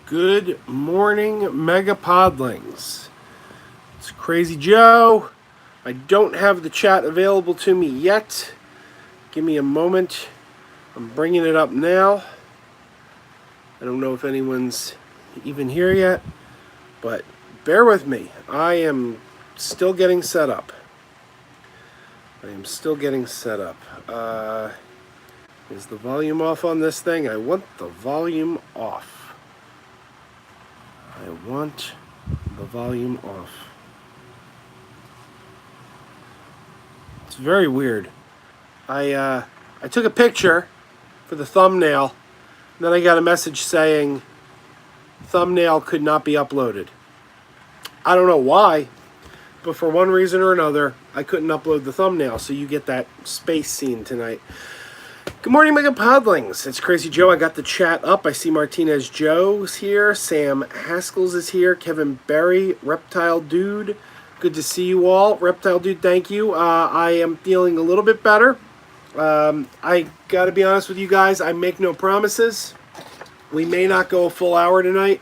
Good morning, Megapodlings. It's Crazy Joe. I don't have the chat available to me yet. Give me a moment. I'm bringing it up now. I don't know if anyone's even here yet, but bear with me. I am still getting set up. Is the volume off on this thing? I want the volume off. It's very weird. I took a picture for the thumbnail, and then I got a message saying thumbnail could not be uploaded. I don't know why, but for one reason or another, I couldn't upload the thumbnail, so you get that space scene tonight. Good morning, Mega Podlings. It's Crazy Joe. I got the chat up. I see Martinez Joe's here. Sam Haskell's is here. Kevin Berry, Reptile Dude. Good to see you all. Reptile Dude, thank you. I am feeling a little bit better. I got to be honest with you guys. I make no promises. We may not go a full hour tonight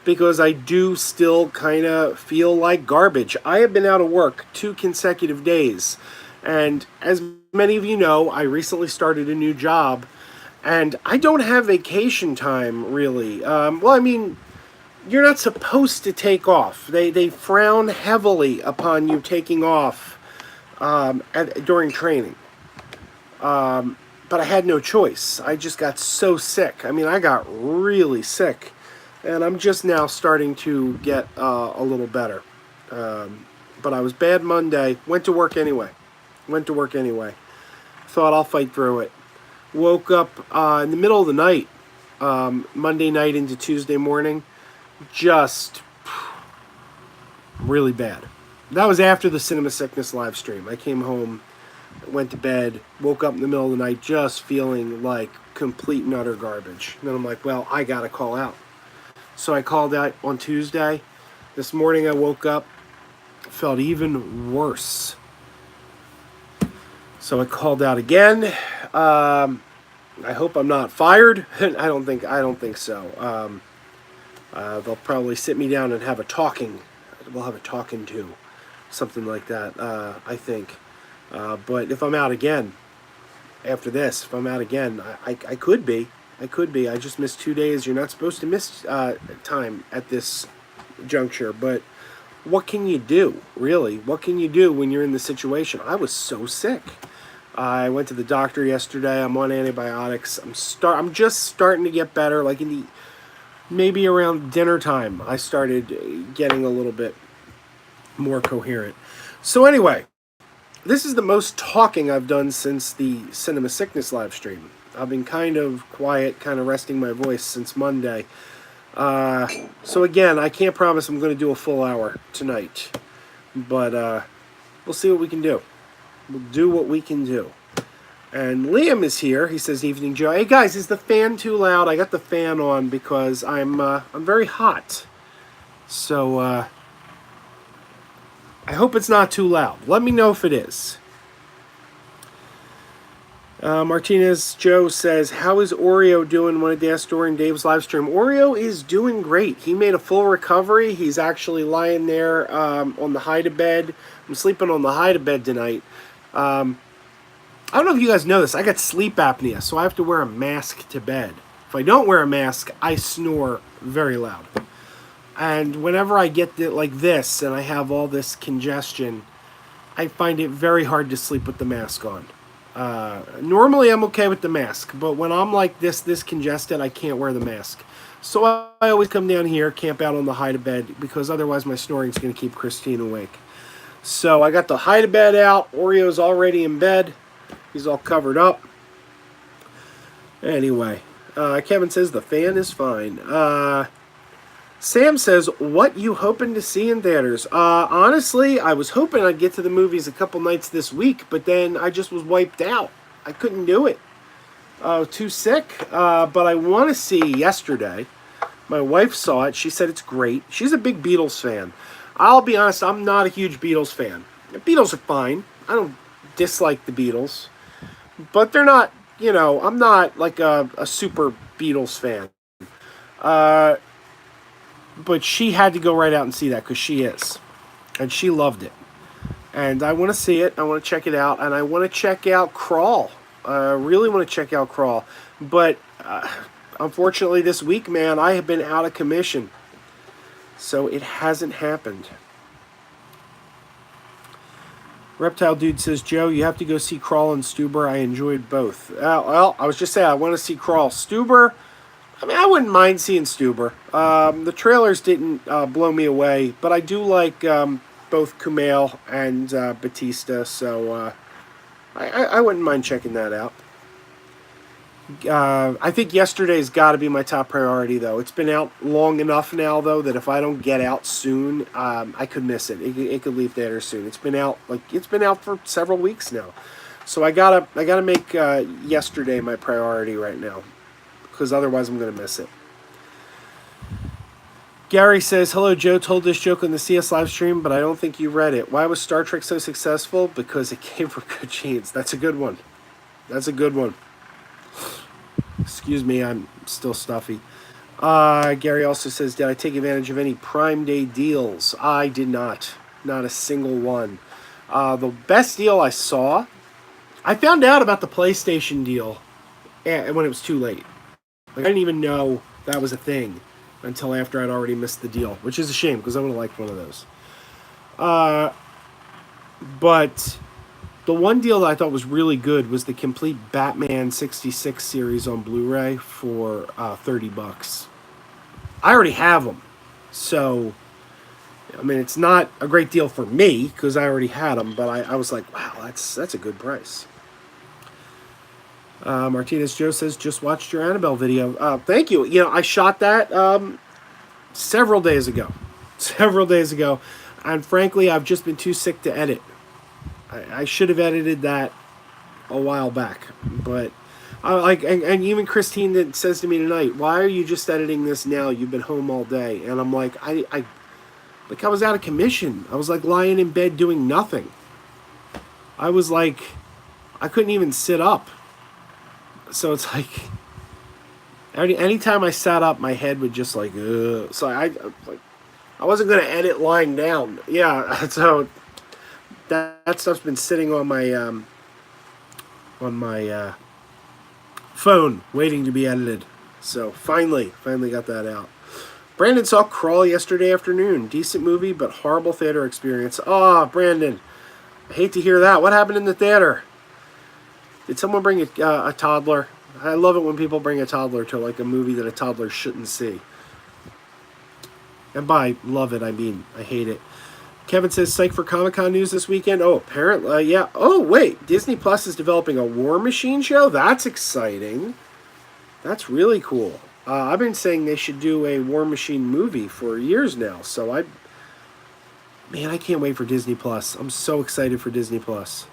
because I do still kind of feel like garbage. I have been out of work 2 consecutive days. And as many of you know, I recently started a new job, and I don't have vacation time, really. You're not supposed to take off. They frown heavily upon you taking off during training. But I had no choice. I just got so sick. I got really sick, and I'm just now starting to get a little better. But I was bad Monday. Went to work anyway. Thought I'll fight through it. Woke up in the middle of the night, Monday night into Tuesday morning, just really bad. That was after the Cinema Sickness live stream. I came home, went to bed, woke up in the middle of the night just feeling like complete and utter garbage. And then I'm like, well, I gotta call out. So I called out on Tuesday. This morning I woke up, felt even worse. So I called out again. I hope I'm not fired. I don't think so. They'll probably sit me down and have a talking. We'll have a talking to, something like that. I think. But if I'm out again after this, I could be. I just missed 2 days. You're not supposed to miss time at this juncture, but what can you do, really? What can you do when you're in this situation? I was so sick. I went to the doctor yesterday. I'm on antibiotics. I'm just starting to get better. Like maybe around dinner time, I started getting a little bit more coherent. So anyway, this is the most talking I've done since the Cinema Sickness live stream. I've been kind of quiet, kind of resting my voice since Monday. So again, I can't promise I'm going to do a full hour tonight, but we'll see what we can do. We'll do what we can do. And Liam is here. He says, "Evening, Joe. Hey guys, is the fan too loud? I got the fan on because I'm very hot. So I hope it's not too loud. Let me know if it is." Martinez Joe says, "How is Oreo doing?" Wanted to ask during Dave's live stream. Oreo is doing great. He made a full recovery. He's actually lying there on the hide-a-bed. I'm sleeping on the hide-a-bed tonight. I don't know if you guys know this. I got sleep apnea, so I have to wear a mask to bed. If I don't wear a mask, I snore very loud. And whenever I get like this and I have all this congestion, I find it very hard to sleep with the mask on. Normally I'm okay with the mask, but when I'm like this congested, I can't wear the mask. So I always come down here, camp out on the hide-a-bed, because otherwise my snoring's going to keep Christine awake. So I got the hide-a-bed out. Oreo's already in bed. He's all covered up. Anyway, Kevin says the fan is fine. Sam says, "What you hoping to see in theaters?" Honestly, I was hoping I'd get to the movies a couple nights this week, but then I just was wiped out. I couldn't do it. Too sick. But I want to see Yesterday. My wife saw it. She said it's great. She's a big Beatles fan. I'll be honest, I'm not a huge Beatles fan. The Beatles are fine. I don't dislike the Beatles. But they're not, I'm not like a super Beatles fan. but she had to go right out and see that because she is. And she loved it. And I want to see it. I want to check it out. And I want to check out Crawl. I really want to check out Crawl. But unfortunately this week, man, I have been out of commission. So it hasn't happened. Reptile Dude says, Joe, you have to go see Crawl and Stuber. I enjoyed both. Well, I was just saying I want to see Crawl. Stuber, I mean, I wouldn't mind seeing Stuber. The trailers didn't blow me away, but I do like both Kumail and Batista, so I wouldn't mind checking that out. I think Yesterday's got to be my top priority, though. It's been out long enough now, though, that if I don't get out soon, I could miss it. It could leave theaters soon. It's been out for several weeks now, so I gotta make Yesterday my priority right now, because otherwise I'm gonna miss it. Gary says, hello, Joe. Told this joke on the CS live stream, but I don't think you read it. Why was Star Trek so successful? Because it came from good genes. That's a good one. That's a good one. Excuse me, I'm still stuffy. Gary also says, did I take advantage of any Prime Day deals? I did not. Not a single one. The best deal I saw, I found out about the PlayStation deal when it was too late. Like, I didn't even know that was a thing until after I'd already missed the deal, which is a shame because I would have liked one of those. But the one deal that I thought was really good was the complete Batman 66 series on Blu-ray for $30. I already have them, so I mean it's not a great deal for me because I already had them. But I was like, wow, that's a good price. Martinez Joe says, just watched your Annabelle video. Thank you. You know, I shot that several days ago, and frankly, I've just been too sick to edit. I should have edited that a while back, but and even Christine that says to me tonight, why are you just editing this now? You've been home all day. And I'm like, I was out of commission. I was like lying in bed doing nothing. I was like, I couldn't even sit up. So it's like, anytime I sat up, my head would just like, ugh. So I wasn't going to edit lying down. Yeah, so that stuff's been sitting on my phone waiting to be edited. So finally got that out. Brandon saw Crawl yesterday afternoon. Decent movie, but horrible theater experience. Oh, Brandon, I hate to hear that. What happened in the theater? Did someone bring a toddler? I love it when people bring a toddler to like a movie that a toddler shouldn't see. And by love it, I mean I hate it. Kevin says, psych for Comic-Con news this weekend. Oh, apparently, yeah. Oh, wait. Disney Plus is developing a War Machine show? That's exciting. That's really cool. I've been saying they should do a War Machine movie for years now. So I can't wait for Disney Plus. I'm so excited for Disney Plus.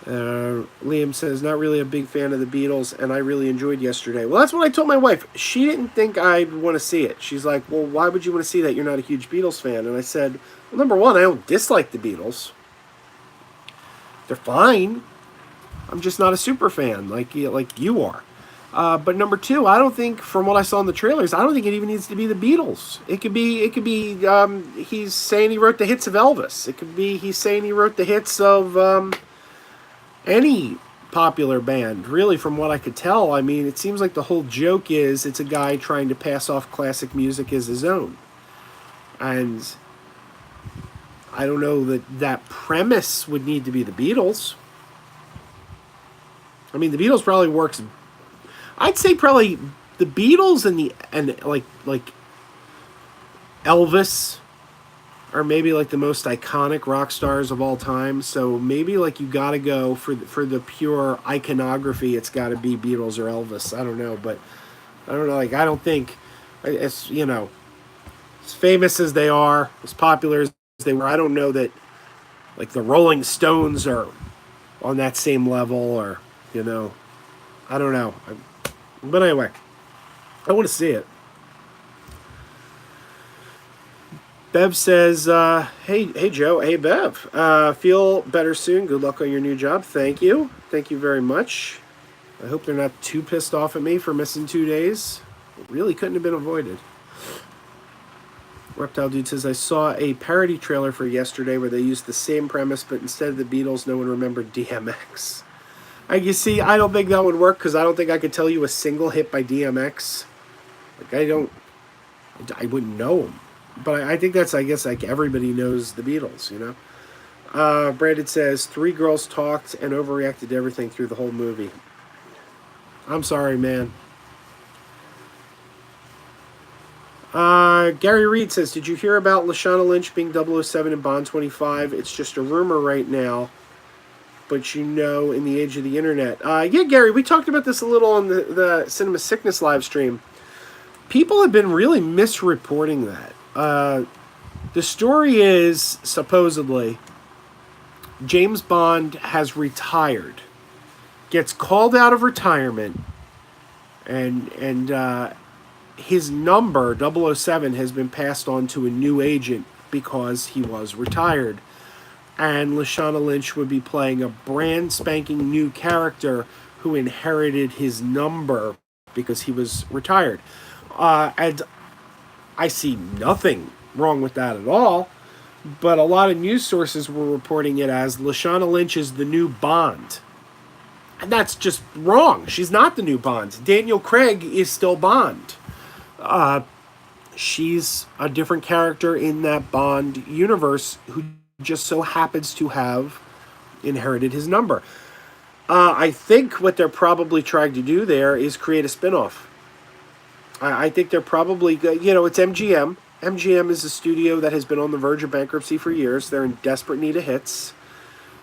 Liam says, not really a big fan of the Beatles, and I really enjoyed Yesterday. Well, that's what I told my wife. She didn't think I'd want to see it. She's like, well, why would you want to see that? You're not a huge Beatles fan. And I said, well, number one, I don't dislike the Beatles. They're fine. I'm just not a super fan like you are. But number two, I don't think, from what I saw in the trailers, I don't think it even needs to be the Beatles. It could be he's saying he wrote the hits of Elvis. It could be he's saying he wrote the hits of any popular band, really, from what I could tell. I mean, it seems like the whole joke is it's a guy trying to pass off classic music as his own. And I don't know that premise would need to be the Beatles. I mean, the Beatles probably works. I'd say probably the Beatles and like Elvis are maybe like the most iconic rock stars of all time. So maybe like you got to go for the pure iconography. It's got to be Beatles or Elvis. I don't know, but I don't know. Like I don't think it's as famous as they are, as popular as they were. I don't know that like the Rolling Stones are on that same level, or I don't know. But anyway, I want to see it. Bev says, hey Joe, hey Bev, feel better soon. Good luck on your new job. Thank you very much. I hope they're not too pissed off at me for missing 2 days. It really couldn't have been avoided. Reptile Dude says, I saw a parody trailer for yesterday where they used the same premise, but instead of the Beatles, no one remembered DMX. You see, I don't think that would work because I don't think I could tell you a single hit by DMX. I wouldn't know him. But I think that's, I guess, like everybody knows the Beatles, you know? Brandon says, 3 girls talked and overreacted to everything through the whole movie. I'm sorry, man. Gary Reed says, did you hear about Lashana Lynch being 007 in Bond 25? It's just a rumor right now, but in the age of the internet. Yeah, Gary, we talked about this a little on the Cinema Sickness live stream. People have been really misreporting that. The story is, supposedly, James Bond has retired, gets called out of retirement, and his number, 007, has been passed on to a new agent because he was retired. And Lashana Lynch would be playing a brand spanking new character who inherited his number because he was retired. And I see nothing wrong with that at all. But a lot of news sources were reporting it as Lashana Lynch is the new Bond. And that's just wrong. She's not the new Bond. Daniel Craig is still Bond. She's a different character in that Bond universe who just so happens to have inherited his number. I think what they're probably trying to do there is create a spinoff. I think they're probably, it's MGM. MGM is a studio that has been on the verge of bankruptcy for years. They're in desperate need of hits.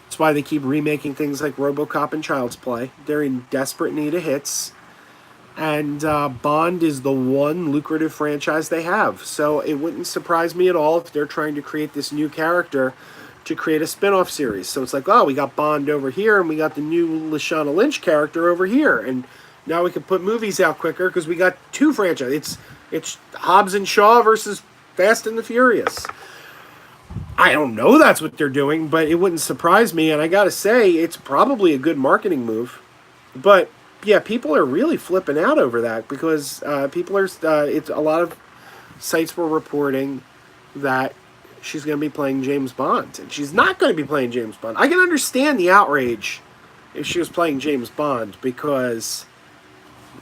That's why they keep remaking things like RoboCop and Child's Play. They're in desperate need of hits. And Bond is the one lucrative franchise they have. So it wouldn't surprise me at all if they're trying to create this new character to create a spin-off series. So it's like, we got Bond over here and we got the new Lashana Lynch character over here. And now we can put movies out quicker because we got 2 franchises. It's Hobbs and Shaw versus Fast and the Furious. I don't know that's what they're doing, but it wouldn't surprise me. And I got to say, it's probably a good marketing move. But yeah, people are really flipping out over that because people are. It's a lot of sites were reporting that she's going to be playing James Bond, and she's not going to be playing James Bond. I can understand the outrage if she was playing James Bond because,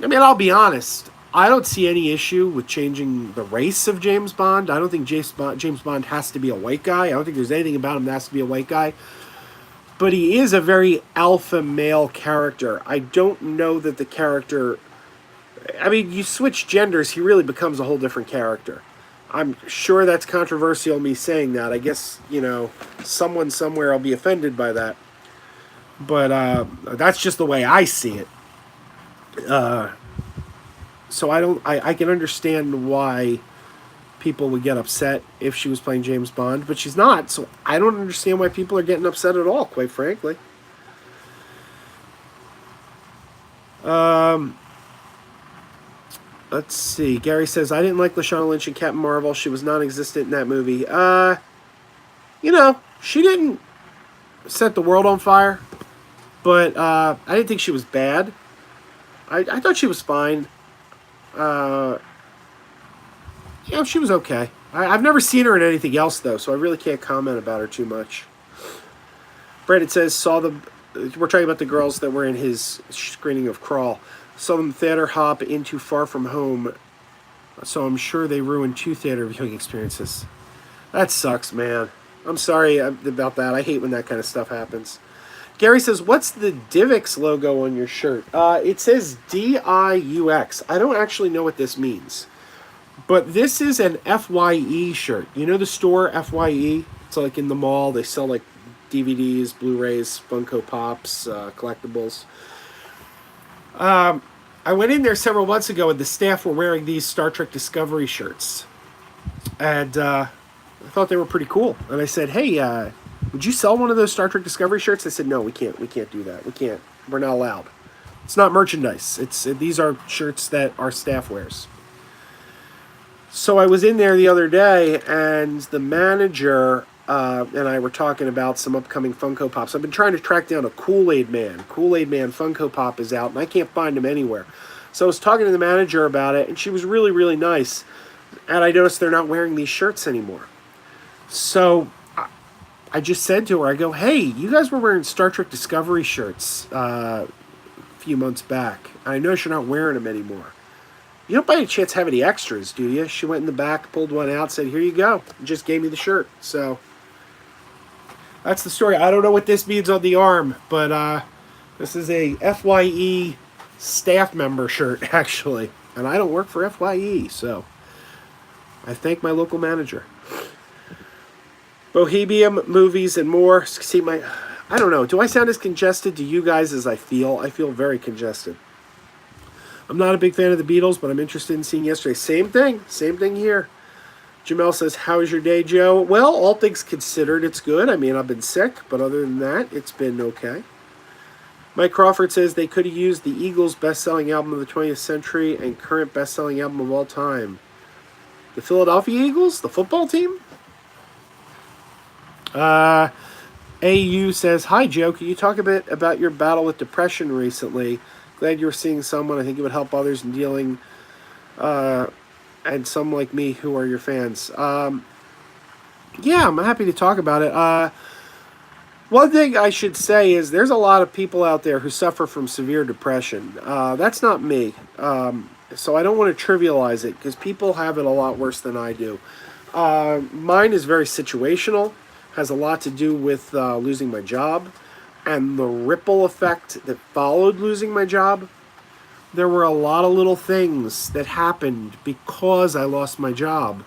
I'll be honest. I don't see any issue with changing the race of James Bond. I don't think James Bond has to be a white guy. I don't think there's anything about him that has to be a white guy. But he is a very alpha male character. I don't know that the character... you switch genders, he really becomes a whole different character. I'm sure that's controversial, me saying that. I guess, someone somewhere will be offended by that. But that's just the way I see it. So I can understand why people would get upset if she was playing James Bond, but she's not, so I don't understand why people are getting upset at all, quite frankly. Let's see. Gary says, I didn't like Lashana Lynch in Captain Marvel. She was non-existent in that movie. She didn't set the world on fire, but I didn't think she was bad. I thought she was fine. She was okay. I've never seen her in anything else, though, so I really can't comment about her too much. Brandon says, we're talking about the girls that were in his screening of Crawl. Saw them theater hop into Far From Home, so I'm sure they ruined 2 theater viewing experiences. That sucks, man. I'm sorry about that. I hate when that kind of stuff happens. Gary says, what's the Divx logo on your shirt? It says DIUX. I don't actually know what this means. But this is an FYE shirt. You know the store FYE? It's like in the mall. They sell like DVDs, Blu-rays, Funko Pops, collectibles. I went in there several months ago and the staff were wearing these Star Trek Discovery shirts. And I thought they were pretty cool. And I said, hey, would you sell one of those Star Trek Discovery shirts? They said, no, we can't do that. We're not allowed. It's not merchandise. These are shirts that our staff wears. So I was in there the other day, and the manager and I were talking about some upcoming Funko Pops. I've been trying to track down a Kool-Aid Man. Kool-Aid Man Funko Pop is out, and I can't find him anywhere. So I was talking to the manager about it, and she was really, really nice. And I noticed they're not wearing these shirts anymore. So I just said to her, I go, hey, you guys were wearing Star Trek Discovery shirts a few months back. I noticed you're not wearing them anymore. You don't by any chance have any extras, do you? She went in the back, pulled one out, said, here you go. And just gave me the shirt. So that's the story. I don't know what this means on the arm, but this is a FYE staff member shirt, actually. And I don't work for FYE, so I thank my local manager. Bohemian, movies, and more. See, I don't know. Do I sound as congested to you guys as I feel? I feel very congested. I'm not a big fan of the Beatles, but I'm interested in seeing yesterday. Same thing. Same thing here. Jamel says, how was your day, Joe? Well, all things considered, it's good. I mean, I've been sick, but other than that, it's been okay. Mike Crawford says they could have used the Eagles' best-selling album of the 20th century and current best-selling album of all time. The Philadelphia Eagles? The football team? AU says, hi, Joe. Can you talk a bit about your battle with depression recently? Glad you're seeing someone. I think it would help others in dealing, and some like me who are your fans. Yeah, I'm happy to talk about it. One thing I should say is there's a lot of people out there who suffer from severe depression. That's not me. So I don't want to trivialize it because people have it a lot worse than I do. Mine is very situational, has a lot to do with losing my job and the ripple effect that followed losing my job. There were a lot of little things that happened because I lost my job.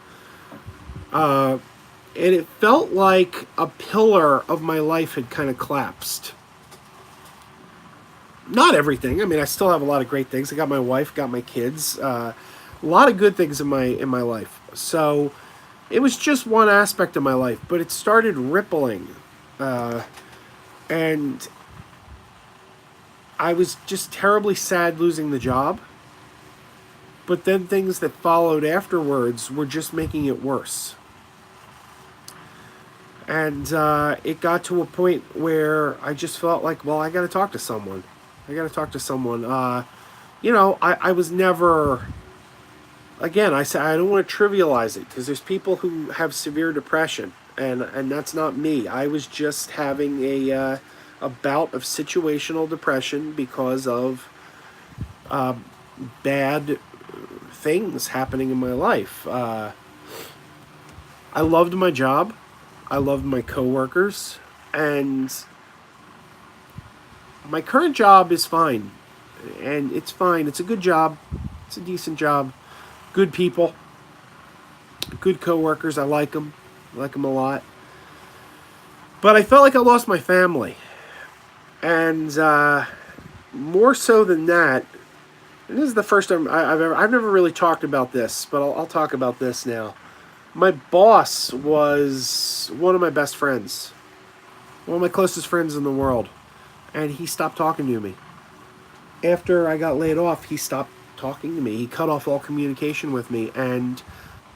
And it felt like a pillar of my life had kind of collapsed. Not everything. I mean, I still have a lot of great things. I got my wife, got my kids. A lot of good things in my life. So it was just one aspect of my life, but it started rippling. And I was just terribly sad losing the job. But then things that followed afterwards were just making it worse. And it got to a point where I just felt like, well, I got to talk to someone. I was never... Again, I say I don't want to trivialize it because there's people who have severe depression, and that's not me. I was just having a bout of situational depression because of bad things happening in my life. I loved my job. I loved my coworkers, and my current job is fine, and it's fine. It's a good job. It's a decent job. Good people, good coworkers. I like them. I like them a lot. But I felt like I lost my family. And more so than that, and this is the first time I've never really talked about this, but I'll talk about this now. My boss was one of my best friends. One of my closest friends in the world. And he stopped talking to me. After I got laid off, he stopped talking to me. He cut off all communication with me, and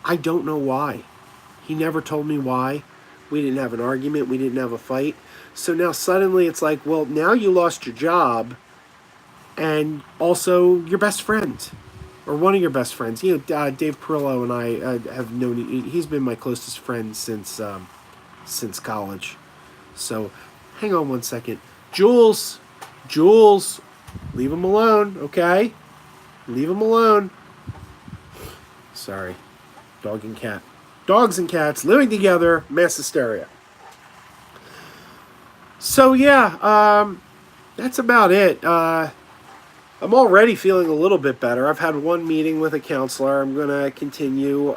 I don't know why. He never told me why. We didn't have an argument. We didn't have a fight. So now suddenly it's like, well, now you lost your job and also your best friend or one of your best friends. You know, Dave Perillo and I have known, he's been my closest friend since college. So hang on one second. Jules, leave him alone, okay? Leave him alone. Sorry. Dog and cat. Dogs and cats living together. Mass hysteria. So yeah, that's about it. I'm already feeling a little bit better. I've had one meeting with a counselor. I'm going to continue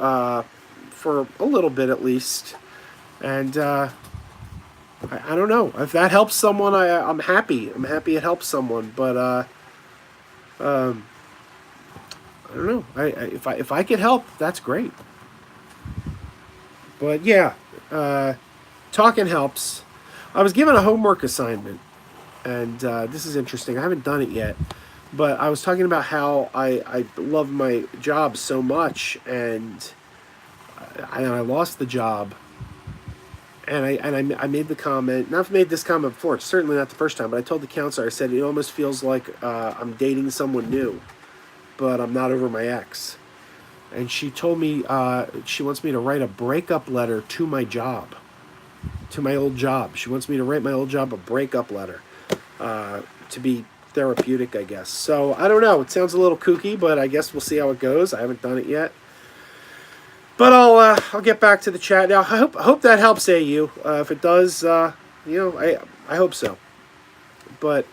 for a little bit at least. And I don't know. If that helps someone, I'm happy. I'm happy it helps someone. But I don't know. If I could help, that's great. But yeah, talking helps. I was given a homework assignment, and this is interesting. I haven't done it yet, but I was talking about how I love my job so much, and I lost the job. And I made the comment, and I've made this comment before, it's certainly not the first time, but I told the counselor, I said, it almost feels like I'm dating someone new. but I'm not over my ex. And she told me she wants me to write a breakup letter to my job, to my old job. She wants me to write my old job a breakup letter to be therapeutic, I guess. So I don't know. It sounds a little kooky, but I guess we'll see how it goes. I haven't done it yet. But I'll get back to the chat now. I hope that helps AU. If it does, I hope so. But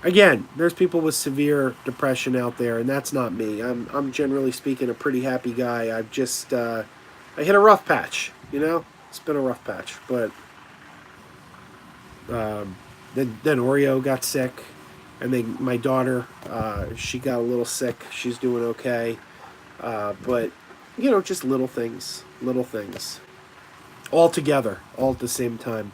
again, there's people with severe depression out there, and that's not me. I'm generally speaking a pretty happy guy. I've just I hit a rough patch. It's been a rough patch. But then Oreo got sick, and then my daughter she got a little sick. She's doing okay. But, just little things, all together, all at the same time.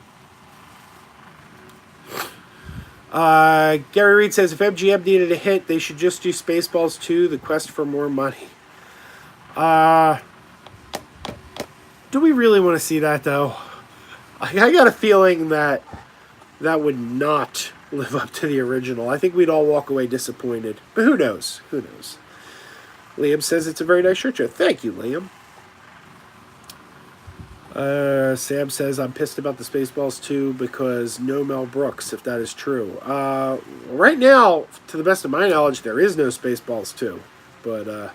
Gary Reed says, if MGM needed a hit, they should just do Spaceballs 2, The Quest for More Money. Do we really want to see that, though? I got a feeling that would not live up to the original. I think we'd all walk away disappointed. But who knows? Liam says it's a very nice shirt. Thank you, Liam. Sam says, I'm pissed about the Spaceballs 2 because no Mel Brooks, if that is true. Right now, to the best of my knowledge, there is no Spaceballs 2. But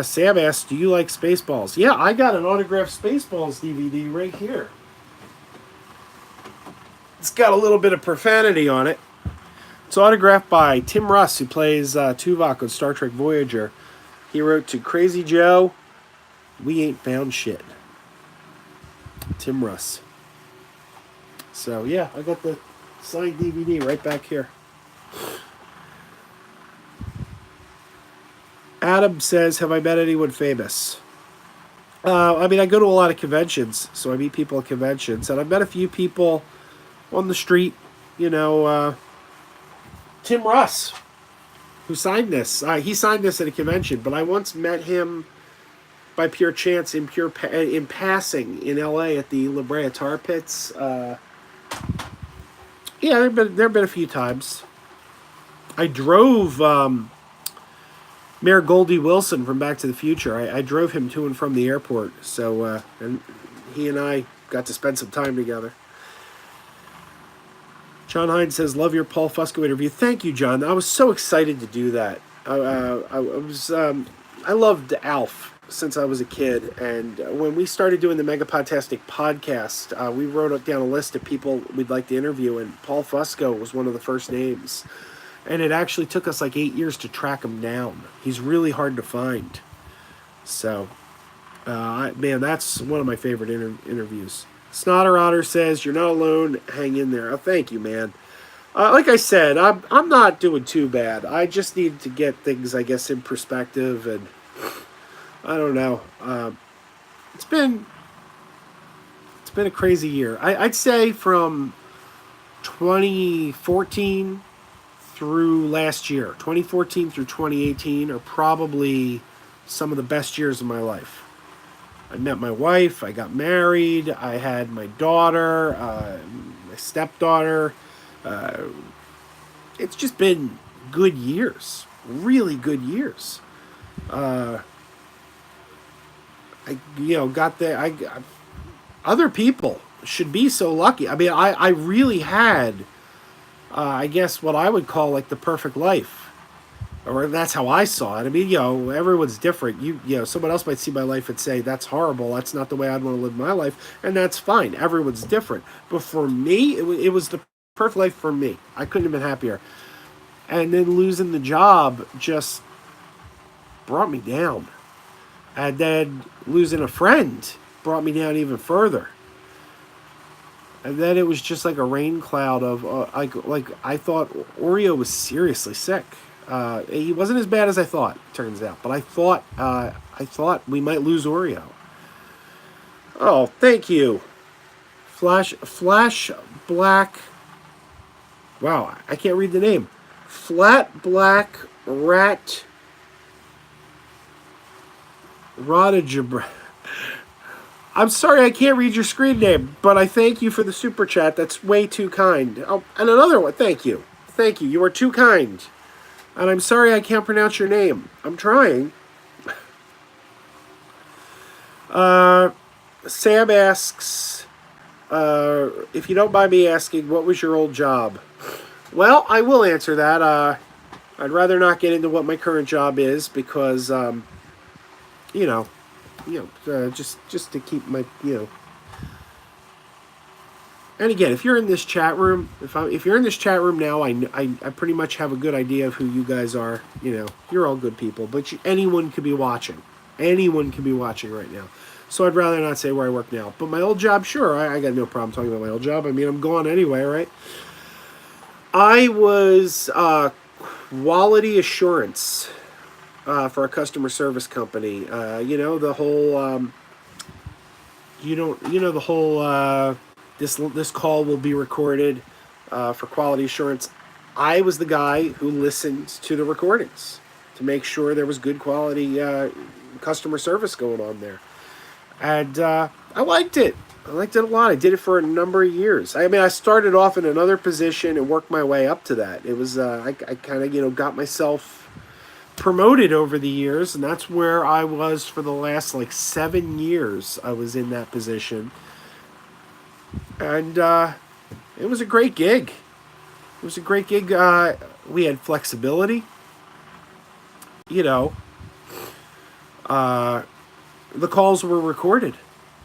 Sam asks, do you like Spaceballs? Yeah, I got an autographed Spaceballs DVD right here. It's got a little bit of profanity on it. It's autographed by Tim Russ, who plays Tuvok on Star Trek Voyager. He wrote to Krazy Joe, we ain't found shit. Tim Russ. So, yeah, I got the signed DVD right back here. Adam says, have I met anyone famous? I go to a lot of conventions, so I meet people at conventions. And I've met a few people on the street, Tim Russ, who signed this. He signed this at a convention, but I once met him by pure chance in passing in L.A. at the La Brea Tar Pits. Yeah, there have been a few times. I drove Mayor Goldie Wilson from Back to the Future. I drove him to and from the airport, so and he and I got to spend some time together. John Hines says, love your Paul Fusco interview. Thank you, John. I was so excited to do that. I loved Alf since I was a kid. And when we started doing the Megapodtastic podcast, we wrote down a list of people we'd like to interview. And Paul Fusco was one of the first names. And it actually took us like 8 years to track him down. He's really hard to find. So, man, that's one of my favorite interviews. Snotter Otter says, you're not alone, hang in there. Oh, thank you, man. Like I said, I'm not doing too bad. I just need to get things, I guess, in perspective, and I don't know. It's been a crazy year. I'd say from 2014 through last year, 2014 through 2018 are probably some of the best years of my life. I met my wife, I got married, I had my daughter, my stepdaughter. It's just been good years, really good years. Other people should be so lucky. I mean, I really had, I guess what I would call like the perfect life. Or that's how I saw it. I mean, everyone's different. Someone else might see my life and say, that's horrible. That's not the way I'd want to live my life. And that's fine. Everyone's different. But for me, it was the perfect life for me. I couldn't have been happier. And then losing the job just brought me down. And then losing a friend brought me down even further. And then it was just like a rain cloud of, like I thought Oreo was seriously sick. He wasn't as bad as I thought, turns out. But I thought we might lose Oreo. Oh, thank you. Flash Black. Wow, I can't read the name. Flat Black Rat Rodajabra. I'm sorry I can't read your screen name, but I thank you for the super chat. That's way too kind. Oh, and another one. Thank you. Thank you. You are too kind. And I'm sorry I can't pronounce your name. I'm trying. Sam asks, if you don't mind me asking, what was your old job? Well, I will answer that. I'd rather not get into what my current job is because, you know, just to keep my, And again, if you're in this chat room, if you're in this chat room now, I pretty much have a good idea of who you guys are. You're all good people, but anyone could be watching. Anyone could be watching right now. So I'd rather not say where I work now. But my old job, sure, I got no problem talking about my old job. I mean, I'm gone anyway, right? I was quality assurance for a customer service company. The whole, the whole. This call will be recorded for quality assurance. I was the guy who listened to the recordings to make sure there was good quality customer service going on there. And I liked it. I liked it a lot. I did it for a number of years. I mean, I started off in another position and worked my way up to that. It was I kind of got myself promoted over the years, and that's where I was for the last 7 years. I was in that position, and it was a great gig. It was a great gig. We had flexibility. The calls were recorded.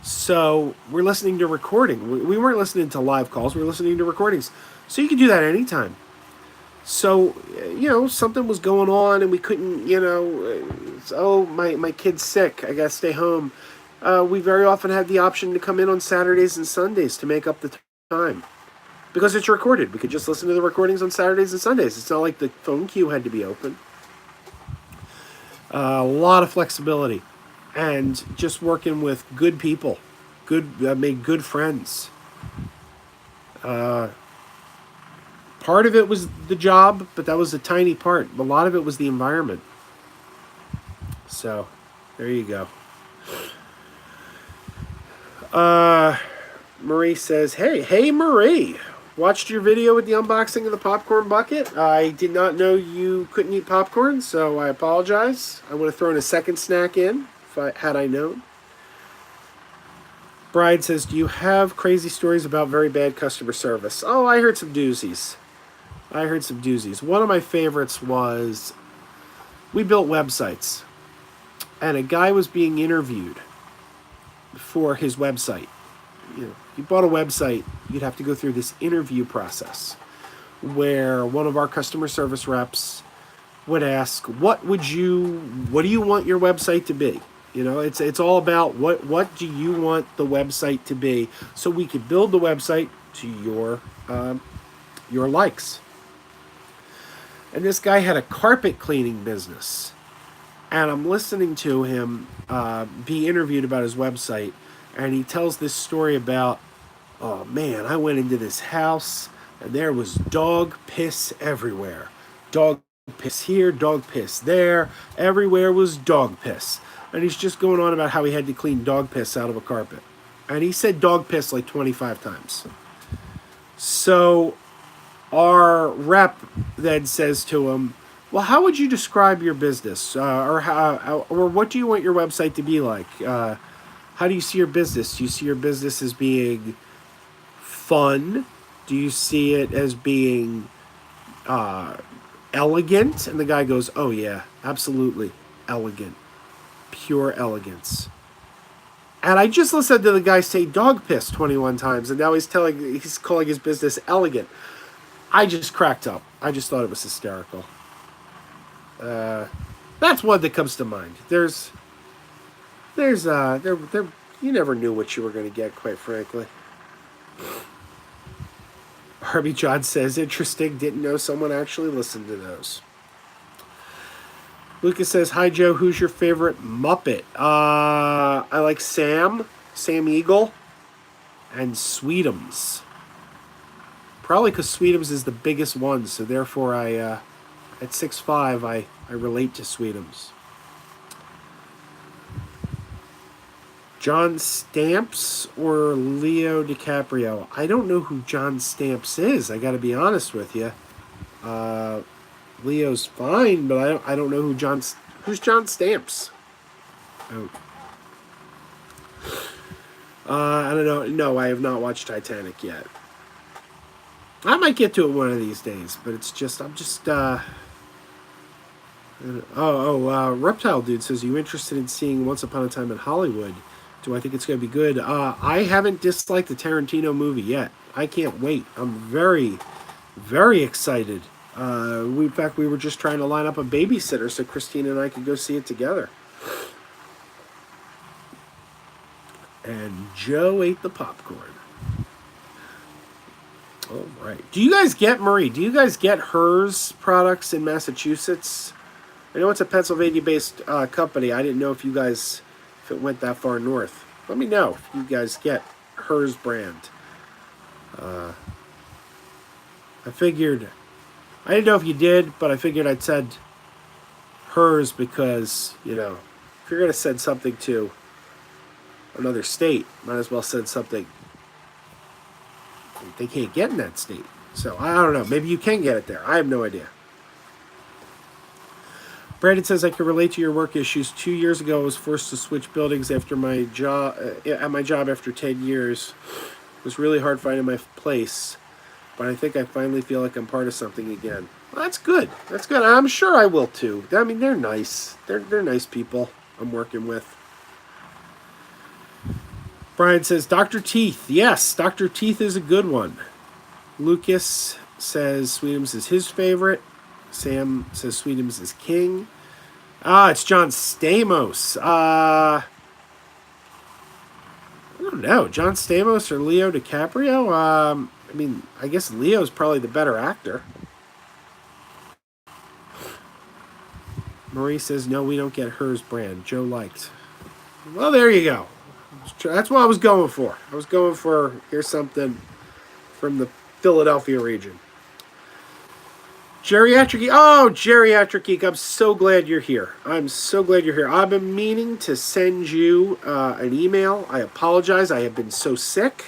So we're listening to recording. We weren't listening to live calls. We were listening to recordings. So you could do that anytime. So, something was going on and we couldn't, my kid's sick. I got to stay home. We very often had the option to come in on Saturdays and Sundays to make up the time. Because it's recorded. We could just listen to the recordings on Saturdays and Sundays. It's not like the phone queue had to be open. A lot of flexibility. And just working with good people. Made good friends. Part of it was the job, but that was a tiny part. A lot of it was the environment. So, there you go. Marie says, hey Marie, watched your video with the unboxing of the popcorn bucket. I did not know you couldn't eat popcorn, so I apologize. I would have thrown a second snack in had I known. Bride says, do you have crazy stories about very bad customer service? Oh, I heard some doozies. One of my favorites was, we built websites, and a guy was being interviewed for his website. You bought a website, you'd have to go through this interview process where one of our customer service reps would ask, what do you want your website to be? It's all about what do you want the website to be, so we could build the website to your likes. And this guy had a carpet cleaning business, and I'm listening to him be interviewed about his website, and he tells this story about, oh man, I went into this house and there was dog piss everywhere. Dog piss here, dog piss there. Everywhere was dog piss. And he's just going on about how he had to clean dog piss out of a carpet. And he said dog piss 25 times. So our rep then says to him, well, how would you describe your business? Or what do you want your website to be like? How do you see your business? Do you see your business as being fun? Do you see it as being elegant? And the guy goes, oh yeah, absolutely elegant. Pure elegance. And I just listened to the guy say dog piss 21 times, and now he's calling his business elegant. I just cracked up. I just thought it was hysterical. That's one that comes to mind. There's you never knew what you were going to get, quite frankly. Harvey John says, interesting, didn't know someone actually listened to those. Lucas says, hi Joe, who's your favorite Muppet? I like Sam Eagle, and Sweetums. Probably because Sweetums is the biggest one, so therefore at 6'5", I relate to Sweetums. John Stamps or Leo DiCaprio? I don't know who John Stamps is, I gotta be honest with you. Leo's fine, but I don't know who's John Stamps. Oh. I don't know. No, I have not watched Titanic yet. I might get to it one of these days, but I'm just. Reptile Dude says, you interested in seeing Once Upon a Time in Hollywood? Do I think it's going to be good? I haven't disliked the Tarantino movie yet. I can't wait. I'm very, very excited. In fact, we were just trying to line up a babysitter so Christina and I could go see it together. And Joe ate the popcorn. All right. Do you guys get, Marie, do you guys get Hers products in Massachusetts? I know it's a Pennsylvania-based company. I didn't know if it went that far north. Let me know if you guys get Hers brand. I didn't know if you did, but I figured I'd send Hers because, if you're going to send something to another state, might as well send something they can't get in that state. So, I don't know. Maybe you can get it there. I have no idea. Brandon says, I can relate to your work issues. 2 years ago, I was forced to switch buildings after my job. At my job after 10 years. It was really hard finding my place. But I think I finally feel like I'm part of something again. Well, that's good. That's good. I'm sure I will too. I mean, they're nice. They're nice people I'm working with. Brian says, Dr. Teeth. Yes, Dr. Teeth is a good one. Lucas says Sweetums is his favorite. Sam says Sweetums is king. It's John Stamos. I don't know. John Stamos or Leo DiCaprio? I guess Leo's probably the better actor. Marie says, no, we don't get Hers brand. Joe liked. Well, there you go. That's what I was going for. I was going for, here's something from the Philadelphia region. Geriatric Geek. Oh, Geriatric Geek. I'm so glad you're here. I've been meaning to send you an email. I apologize. I have been so sick.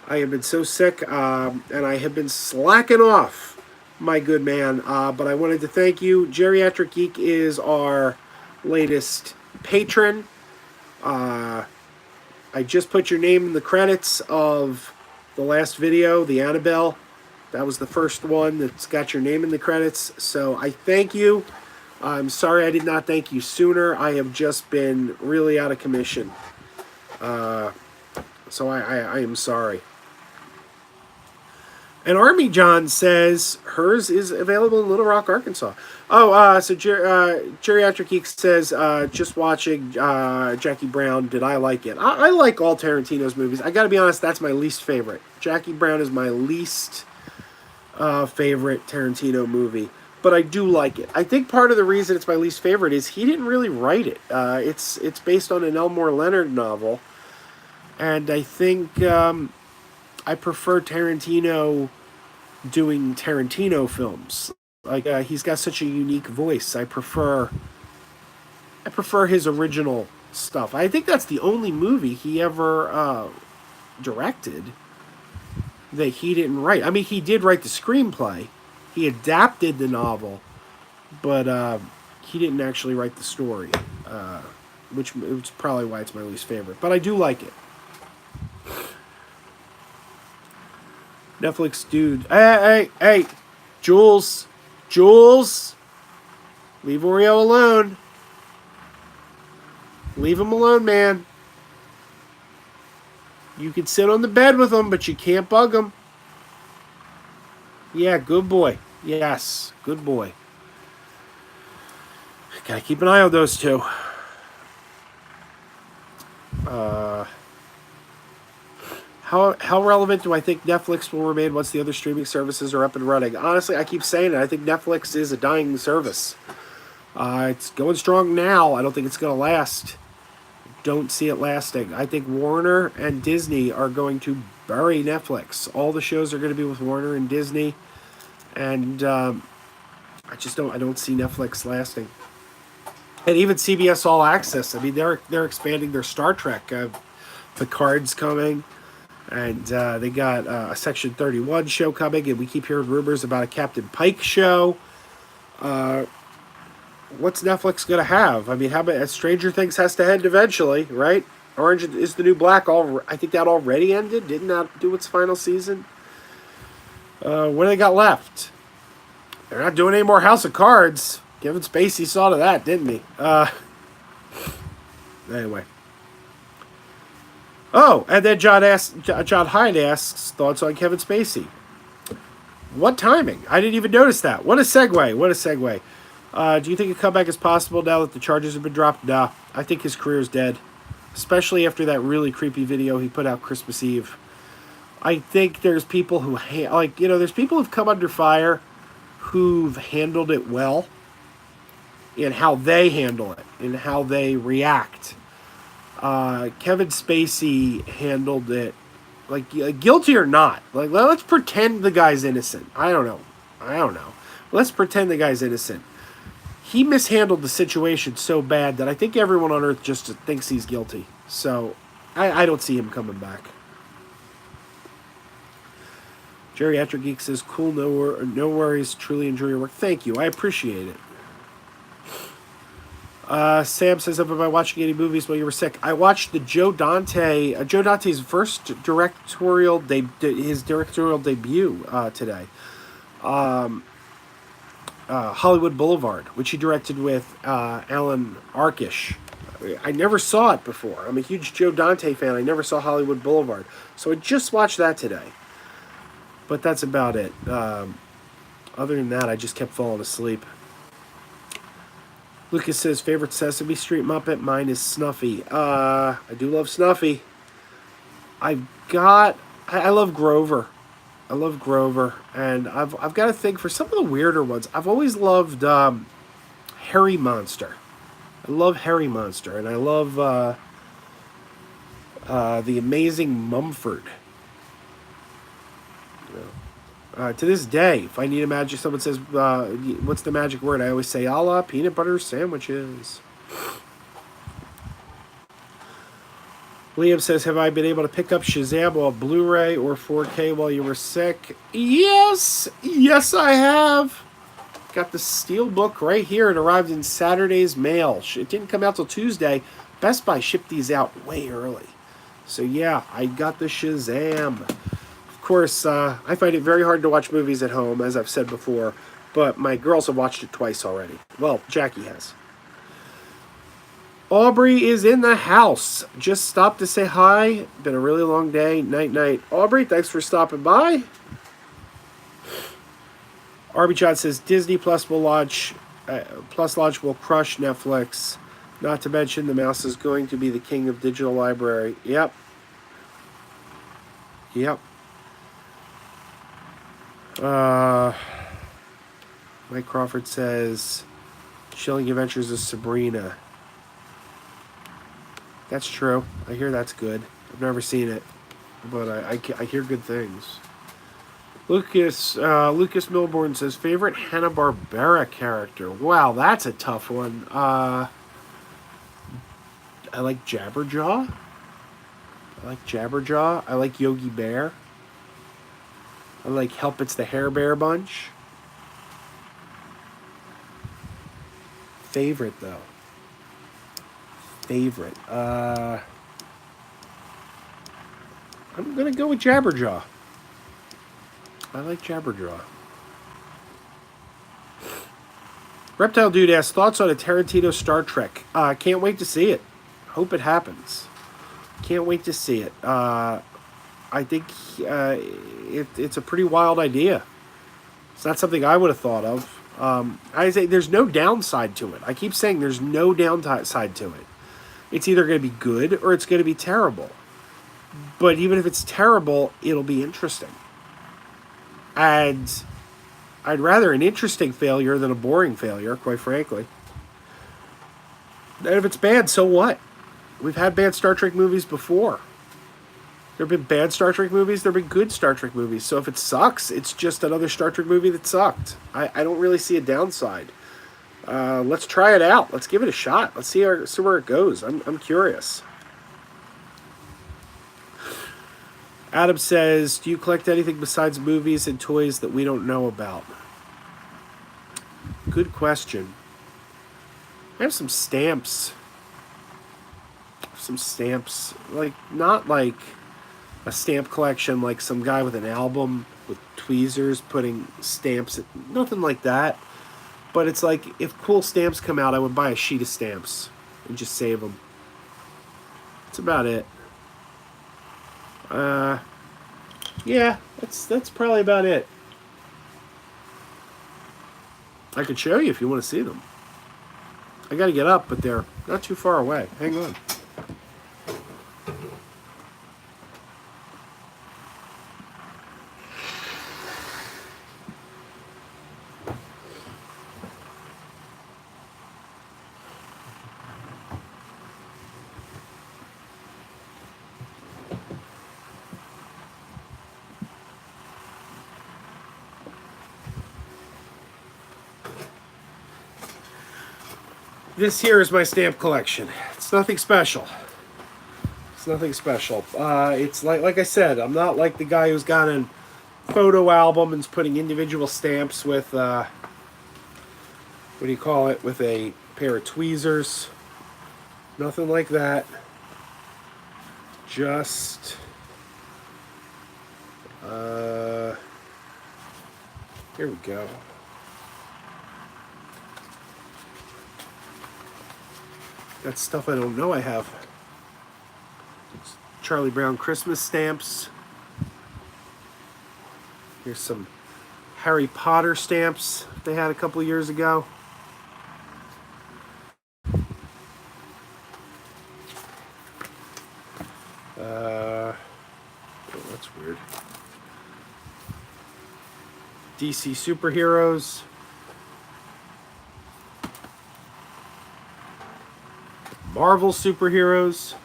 And I have been slacking off, my good man. But I wanted to thank you. Geriatric Geek is our latest patron. I just put your name in the credits of the last video, the Annabelle. That was the first one that's got your name in the credits. So I thank you. I'm sorry I did not thank you sooner. I have just been really out of commission. So I am sorry. And Army John says Hers is available in Little Rock, Arkansas. So Geriatric Geek says, just watching Jackie Brown, did I like it? I like all Tarantino's movies. I gotta be honest, that's my least favorite. Jackie Brown is my least favorite Tarantino movie. But I do like it. I think part of the reason it's my least favorite is he didn't really write it. It's based on an Elmore Leonard novel. And I think I prefer Tarantino doing Tarantino films. Like he's got such a unique voice. I prefer his original stuff. I think that's the only movie he ever directed that he didn't write. I mean, he did write the screenplay. He adapted the novel, but he didn't actually write the story, which is probably why it's my least favorite. But I do like it. Netflix dude. Hey. Jules. Leave Oreo alone. Leave him alone, man. You can sit on the bed with him, but you can't bug him. Yeah, good boy. Yes, good boy. Gotta keep an eye on those two. How relevant do I think Netflix will remain once the other streaming services are up and running? Honestly, I keep saying it. I think Netflix is a dying service. It's going strong now. I don't think it's going to last. Don't see it lasting. I think Warner and Disney are going to bury Netflix. All the shows are going to be with Warner and Disney. And I don't see Netflix lasting. And even CBS All Access. I mean, they're expanding their Star Trek. Picard's coming. And they got a Section 31 show coming, and we keep hearing rumors about a Captain Pike show. What's Netflix going to have? I mean, how about Stranger Things has to end eventually, right? Orange is the New Black. I think that already ended. Didn't that do its final season? What do they got left? They're not doing any more House of Cards. Kevin Spacey saw to that, didn't he? Anyway. Oh, and then John Hyde asks thoughts on Kevin Spacey. What timing? I didn't even notice that. What a segue. What a segue. Do you think a comeback is possible now that the charges have been dropped? Nah. I think his career is dead. Especially after that really creepy video he put out Christmas Eve. I think there's people who, there's people who've come under fire who've handled it well in how they handle it, in how they react. Kevin Spacey handled it, guilty or not. Let's pretend the guy's innocent. I don't know. Let's pretend the guy's innocent. He mishandled the situation so bad that I think everyone on Earth just thinks he's guilty. So, I don't see him coming back. Geriatric Geek says, cool, no worries, truly enjoy your work. Thank you, I appreciate it. Sam says, have I watching any movies while you were sick? I watched the Joe Dante's first directorial debut today. Hollywood Boulevard, which he directed with Alan Arkish. I never saw it before. I'm a huge Joe Dante fan. I never saw Hollywood Boulevard. So I just watched that today. But that's about it. Other than that, I just kept falling asleep. Lucas says, favorite Sesame Street Muppet? Mine is Snuffy. I do love Snuffy. I love Grover. I love Grover. And I've got a thing for some of the weirder ones. I've always loved Harry Monster. I love Harry Monster. And I love The Amazing Mumford. To this day, if I need a magic, someone says, what's the magic word? I always say, a la peanut butter sandwiches. Liam says, have I been able to pick up Shazam on Blu-ray or 4K while you were sick? Yes! Yes, I have! Got the Steelbook right here. It arrived in Saturday's mail. It didn't come out till Tuesday. Best Buy shipped these out way early. So yeah, I got the Shazam. Of course, I find it very hard to watch movies at home, as I've said before, but my girls have watched it twice already. Well, Jackie has. Aubrey is in the house. Just stopped to say hi. Been a really long day. Night. Aubrey, thanks for stopping by. Arby John says Disney Plus will launch. Plus launch will crush Netflix. Not to mention the mouse is going to be the king of digital library. Yep. Mike Crawford says Chilling Adventures of Sabrina. That's true. I hear that's good. I've never seen it, but I hear good things. Lucas Milbourne says favorite Hanna-Barbera character. Wow, that's a tough one. I like Jabberjaw. I like Yogi Bear. I like Help It's the Hair Bear Bunch. Favorite, though. I'm going to go with Jabberjaw. I like Jabberjaw. Reptile Dude asks, thoughts on a Tarantino Star Trek? Can't wait to see it. Hope it happens. Can't wait to see it. I think it's a pretty wild idea. It's not something I would have thought of. I say there's no downside to it. I keep saying there's no downside to it. It's either going to be good or it's going to be terrible. But even if it's terrible, it'll be interesting. And I'd rather an interesting failure than a boring failure, quite frankly. And if it's bad, so what? We've had bad Star Trek movies before. There have been bad Star Trek movies. There have been good Star Trek movies. So if it sucks, it's just another Star Trek movie that sucked. I don't really see a downside. Let's try it out. Let's give it a shot. Let's see where it goes. I'm curious. Adam says, do you collect anything besides movies and toys that we don't know about? Good question. I have some stamps. Some stamps. Like, not like a stamp collection like some guy with an album with tweezers putting stamps. Nothing like that. But it's like, if cool stamps come out, I would buy a sheet of stamps and just save them. That's about it. Yeah, that's probably about it. I could show you if you want to see them. I got to get up, but they're not too far away. Hang on. This here is my stamp collection. It's nothing special. It's nothing special. It's like I said, I'm not like the guy who's got a photo album and's putting individual stamps with, what do you call it, with a pair of tweezers. Nothing like that. Just, here we go. That's stuff I don't know I have. Charlie Brown Christmas stamps. Here's some Harry Potter stamps they had a couple of years ago. Oh, that's weird. DC superheroes. Marvel superheroes.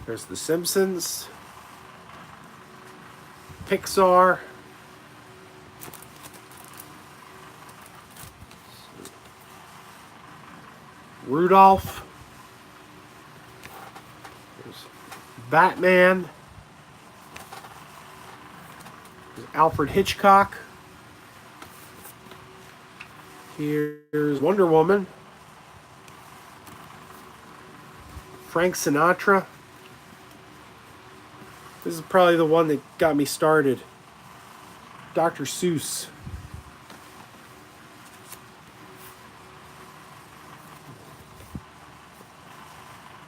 There's The Simpsons. Pixar. Rudolph. There's Batman. There's Alfred Hitchcock. Here's Wonder Woman. Frank Sinatra. This is probably the one that got me started. Dr. Seuss.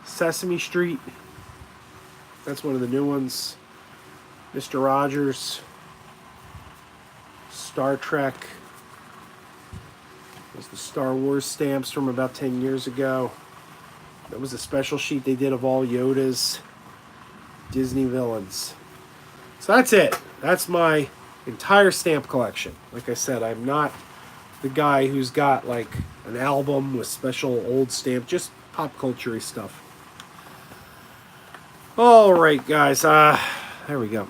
Sesame Street. That's one of the new ones. Mr. Rogers. Star Trek. There's the Star Wars stamps from about 10 years ago. That was a special sheet they did of all Yoda's Disney villains. So that's it. That's my entire stamp collection. Like I said, I'm not the guy who's got like an album with special old stamp, just pop culture-y stuff. All right, guys. There we go.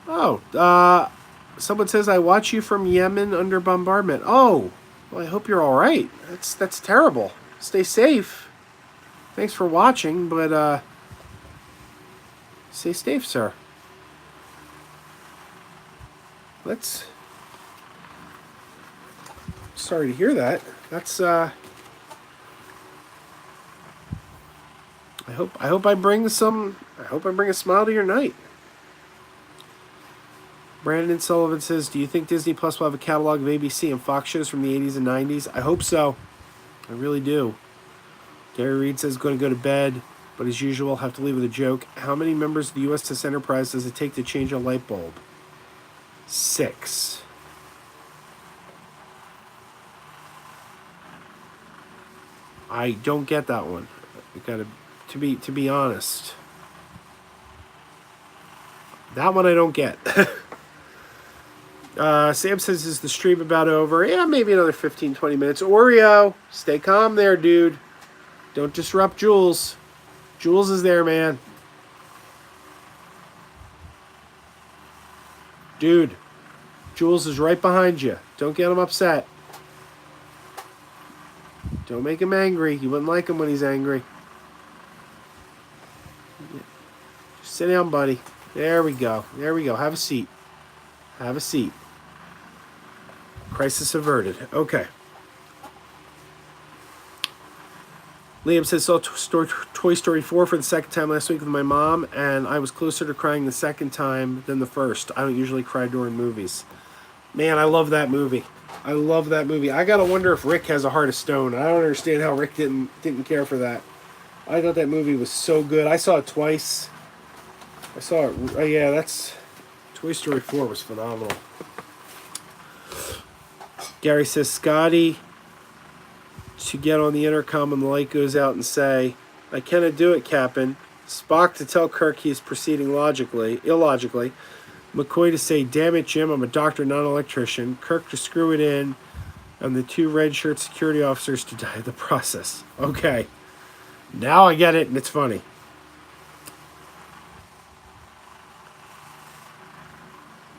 Oh, someone says, I watch you from Yemen under bombardment. Oh, well, I hope you're all right. That's terrible. Stay safe. Thanks for watching, but stay safe, sir. Sorry to hear that. That's I hope I bring a smile to your night. Brandon Sullivan says, do you think Disney Plus will have a catalog of ABC and Fox shows from the 80s and 90s? I hope so. I really do. Gary Reed says, going to go to bed, but as usual, have to leave with a joke. How many members of the USS Enterprise does it take to change a light bulb? 6. I don't get that one. To be honest. That one I don't get. Sam says, is the stream about over? Yeah, maybe another 15, 20 minutes. Oreo, stay calm there, dude. Don't disrupt Jules. Jules is there, man. Dude, Jules is right behind you. Don't get him upset. Don't make him angry. You wouldn't like him when he's angry. Just sit down, buddy. There we go. There we go. Have a seat. Have a seat. Crisis averted. Okay. Liam says, saw Toy Story 4 for the second time last week with my mom, and I was closer to crying the second time than the first. I don't usually cry during movies. Man, I love that movie. I love that movie. I gotta wonder if Rick has a heart of stone. I don't understand how Rick didn't care for that. I thought that movie was so good. I saw it twice. I saw it. Yeah, that's Toy Story 4 was phenomenal. Gary says, Scotty to get on the intercom when the light goes out and say, I cannot do it, Captain. Spock to tell Kirk he is proceeding illogically. McCoy to say, damn it, Jim, I'm a doctor, not an electrician. Kirk to screw it in. And the two red shirt security officers to die in the process. Okay. Now I get it, and it's funny.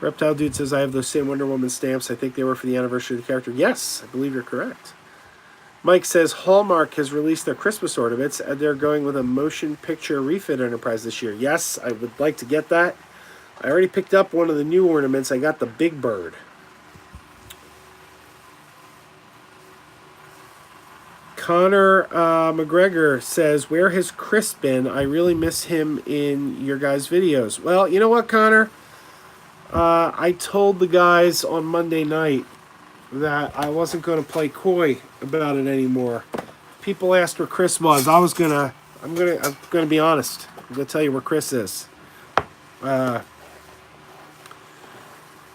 Reptile Dude says, I have those same Wonder Woman stamps. I think they were for the anniversary of the character. Yes, I believe you're correct. Mike says, Hallmark has released their Christmas ornaments, and they're going with a motion picture refit enterprise this year. Yes, I would like to get that. I already picked up one of the new ornaments. I got the Big Bird. Connor McGregor says, where has Chris been? I really miss him in your guys' videos. Well, you know what, Connor? I told the guys on Monday night that I wasn't going to play coy about it anymore. People asked where Chris was. I'm gonna be honest. I'm gonna tell you where Chris is.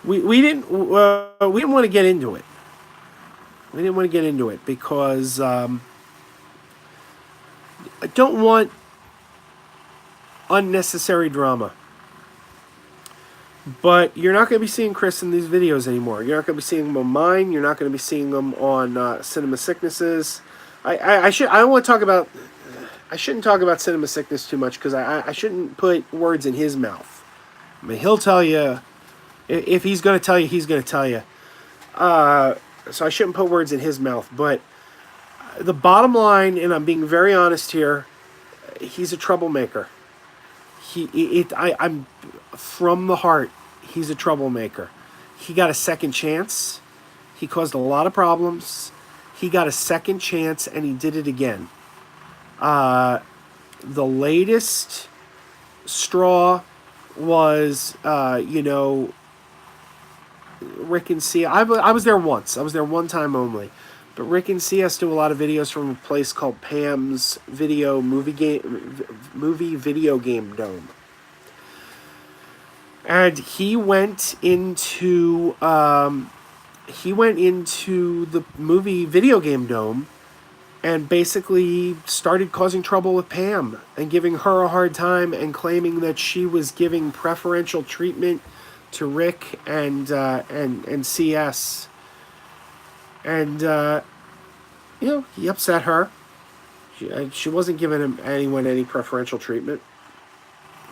We didn't want to get into it. We didn't want to get into it because I don't want unnecessary drama. But you're not going to be seeing Chris in these videos anymore. You're not going to be seeing him on mine. You're not going to be seeing him on Cinema Sicknesses. I don't want to talk about. I shouldn't talk about Cinema Sickness too much because I shouldn't put words in his mouth. I mean, he'll tell you. If he's going to tell you, he's going to tell you. So I shouldn't put words in his mouth. But the bottom line, and I'm being very honest here, he's a troublemaker. I'm from the heart. He's a troublemaker. He got a second chance. He caused a lot of problems. He got a second chance, and he did it again. The latest straw was, Rick and Sia. I was there once. I was there one time only. But Rick and CS do a lot of videos from a place called Pam's Movie Video Game Dome. And he went into the movie Video Game Dome and basically started causing trouble with Pam and giving her a hard time and claiming that she was giving preferential treatment to Rick and CS. And he upset her. She wasn't giving anyone any preferential treatment.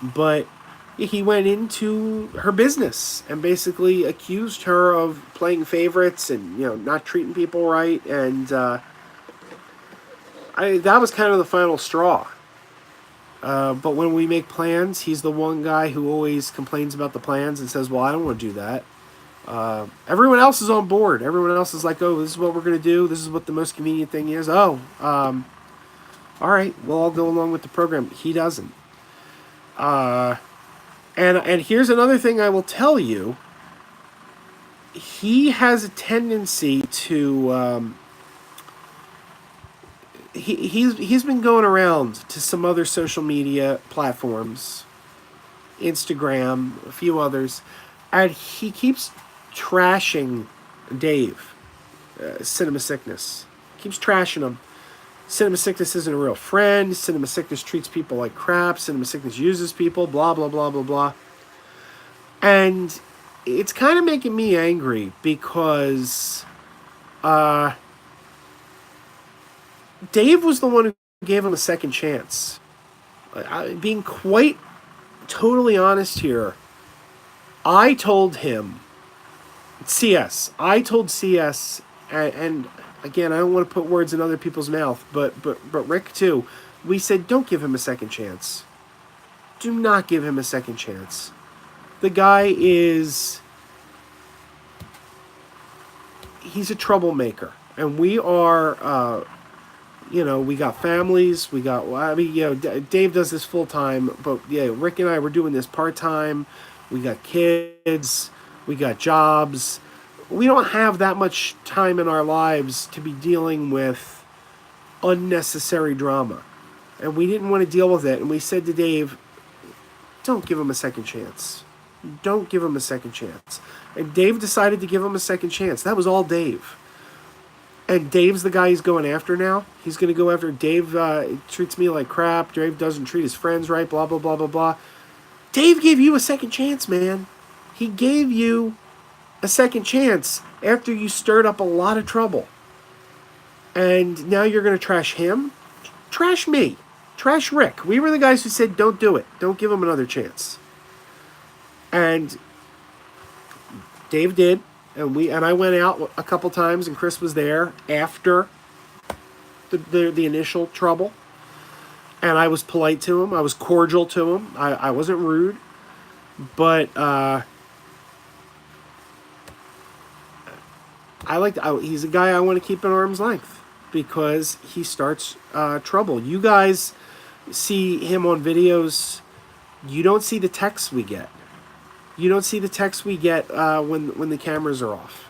But he went into her business and basically accused her of playing favorites and, not treating people right. And that was kind of the final straw. But when we make plans, he's the one guy who always complains about the plans and says, well, I don't want to do that. Everyone else is on board. Everyone else is like, oh, this is what we're going to do. This is what the most convenient thing is. Oh, all right, well, I'll go along with the program. He doesn't. And here's another thing I will tell you. He has a tendency to... He's been going around to some other social media platforms, Instagram, a few others, and he keeps trashing Dave, Cinema Sickness. Keeps trashing him. Cinema Sickness isn't a real friend. Cinema Sickness treats people like crap. Cinema Sickness uses people, blah, blah, blah, blah, blah. And it's kind of making me angry because Dave was the one who gave him a second chance. Being quite totally honest here, I told him, I told CS, and again, I don't want to put words in other people's mouth, but Rick too. We said don't give him a second chance. Do not give him a second chance. The guy is, he's a troublemaker, and we are. We got families. We got. I mean, Dave does this full time, but yeah, Rick and I were doing this part time. We got kids. We got jobs. We don't have that much time in our lives to be dealing with unnecessary drama. And we didn't want to deal with it. And we said to Dave, don't give him a second chance. Don't give him a second chance. And Dave decided to give him a second chance. That was all Dave. And Dave's the guy he's going after now. He's going to go after Dave. Treats me like crap. Dave doesn't treat his friends right, blah, blah, blah, blah, blah. Dave gave you a second chance, man. He gave you a second chance after you stirred up a lot of trouble. And now you're going to trash him? Trash me. Trash Rick. We were the guys who said don't do it. Don't give him another chance. And Dave did. And I went out a couple times, and Chris was there after the initial trouble. And I was polite to him. I was cordial to him. I wasn't rude. But he's a guy I want to keep at arm's length because he starts trouble. You guys see him on videos. You don't see the texts we get. You don't see the texts we get when the cameras are off.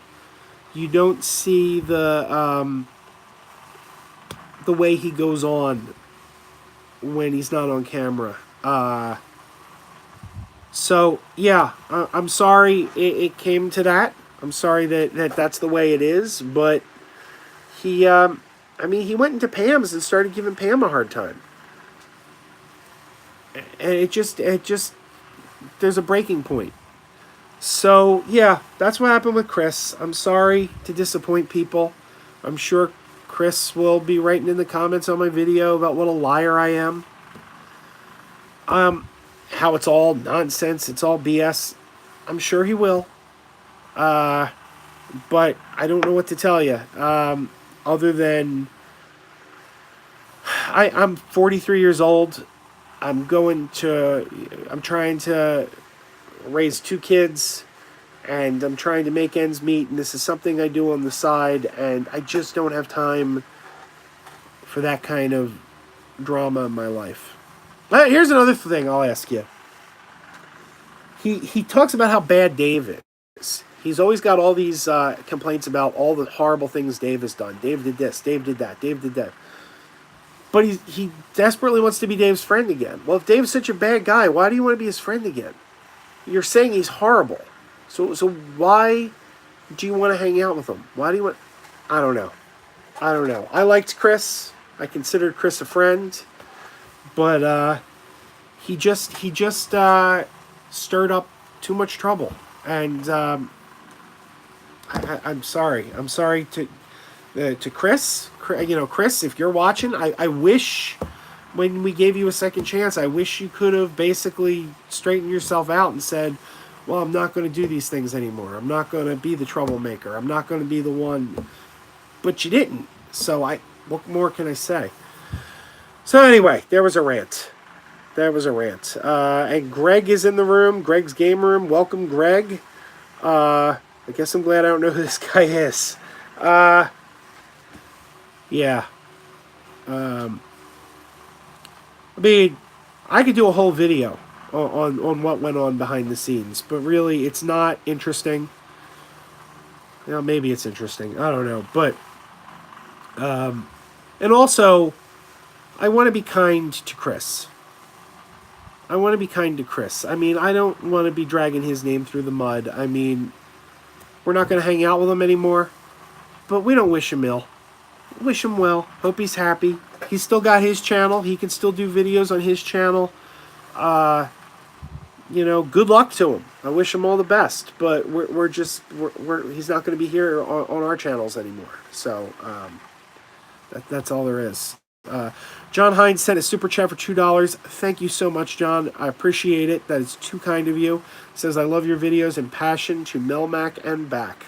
You don't see the way he goes on when he's not on camera. So yeah, I'm sorry it came to that. I'm sorry that that's the way it is, but he went into Pam's and started giving Pam a hard time. And it just there's a breaking point. So yeah, that's what happened with Chris. I'm sorry to disappoint people. I'm sure Chris will be writing in the comments on my video about what a liar I am. How it's all nonsense, it's all BS. I'm sure he will. But I don't know what to tell you. Other than I'm 43 years old. I'm trying to raise 2 kids, and I'm trying to make ends meet, and this is something I do on the side, and I just don't have time for that kind of drama in my life. Here's another thing I'll ask you. He talks about how bad Dave is. He's always got all these complaints about all the horrible things Dave has done. Dave did this, Dave did that, Dave did that. But he desperately wants to be Dave's friend again. Well, if Dave's such a bad guy, why do you want to be his friend again? You're saying he's horrible. So why do you want to hang out with him? Why do you want... I don't know. I liked Chris. I considered Chris a friend. But he just stirred up too much trouble. And I'm sorry. I'm sorry to Chris. Chris, if you're watching, I wish when we gave you a second chance, I wish you could have basically straightened yourself out and said, well, I'm not going to do these things anymore. I'm not going to be the troublemaker. I'm not going to be the one. But you didn't. So what more can I say? So anyway, there was a rant. And Greg is in the room. Greg's game room. Welcome, Greg. I guess I'm glad I don't know who this guy is. Yeah. I could do a whole video on what went on behind the scenes, but really, it's not interesting. Maybe it's interesting. I don't know, but and also, I want to be kind to Chris. I mean, I don't want to be dragging his name through the mud. I mean, we're not going to hang out with him anymore, but we don't wish him ill. Wish him well. Hope he's happy. He's still got his channel. He can still do videos on his channel. Good luck to him. I wish him all the best. But he's not going to be here on our channels anymore. So that's all there is. John Hines sent a super chat for $2. Thank you so much, John. I appreciate it. That is too kind of you. He says, I love your videos and passion to Melmac and back.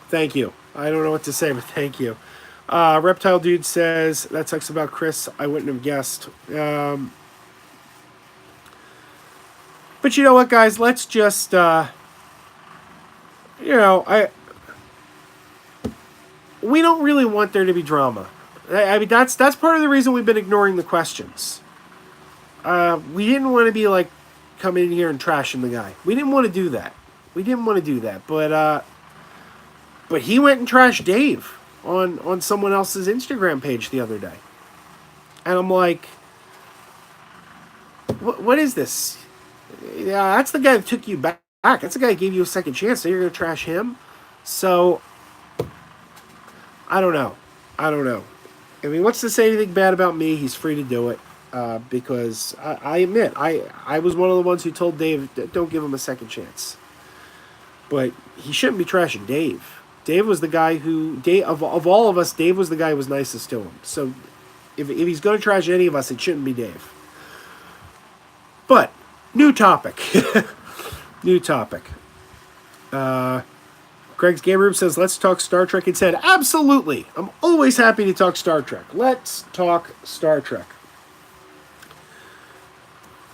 Thank you. I don't know what to say, but thank you. Reptile Dude says, that sucks about Chris. I wouldn't have guessed. But you know what, guys? Let's just, we don't really want there to be drama. I mean, that's part of the reason we've been ignoring the questions. We didn't want to be like coming in here and trashing the guy. We didn't want to do that. But he went and trashed Dave on someone else's Instagram page the other day, and I'm like, what is this? Yeah, that's the guy that took you back. That's the guy that gave you a second chance. So you're gonna trash him? So I don't know. I mean, he wants to say anything bad about me, he's free to do it. Because I admit, I was one of the ones who told Dave, don't give him a second chance. But he shouldn't be trashing Dave. Dave was the guy who, of all of us, Dave was the guy who was nicest to him. So if he's going to trash any of us, it shouldn't be Dave. But, new topic. New topic. Greg's Game Room says, let's talk Star Trek instead. Absolutely. I'm always happy to talk Star Trek. Let's talk Star Trek.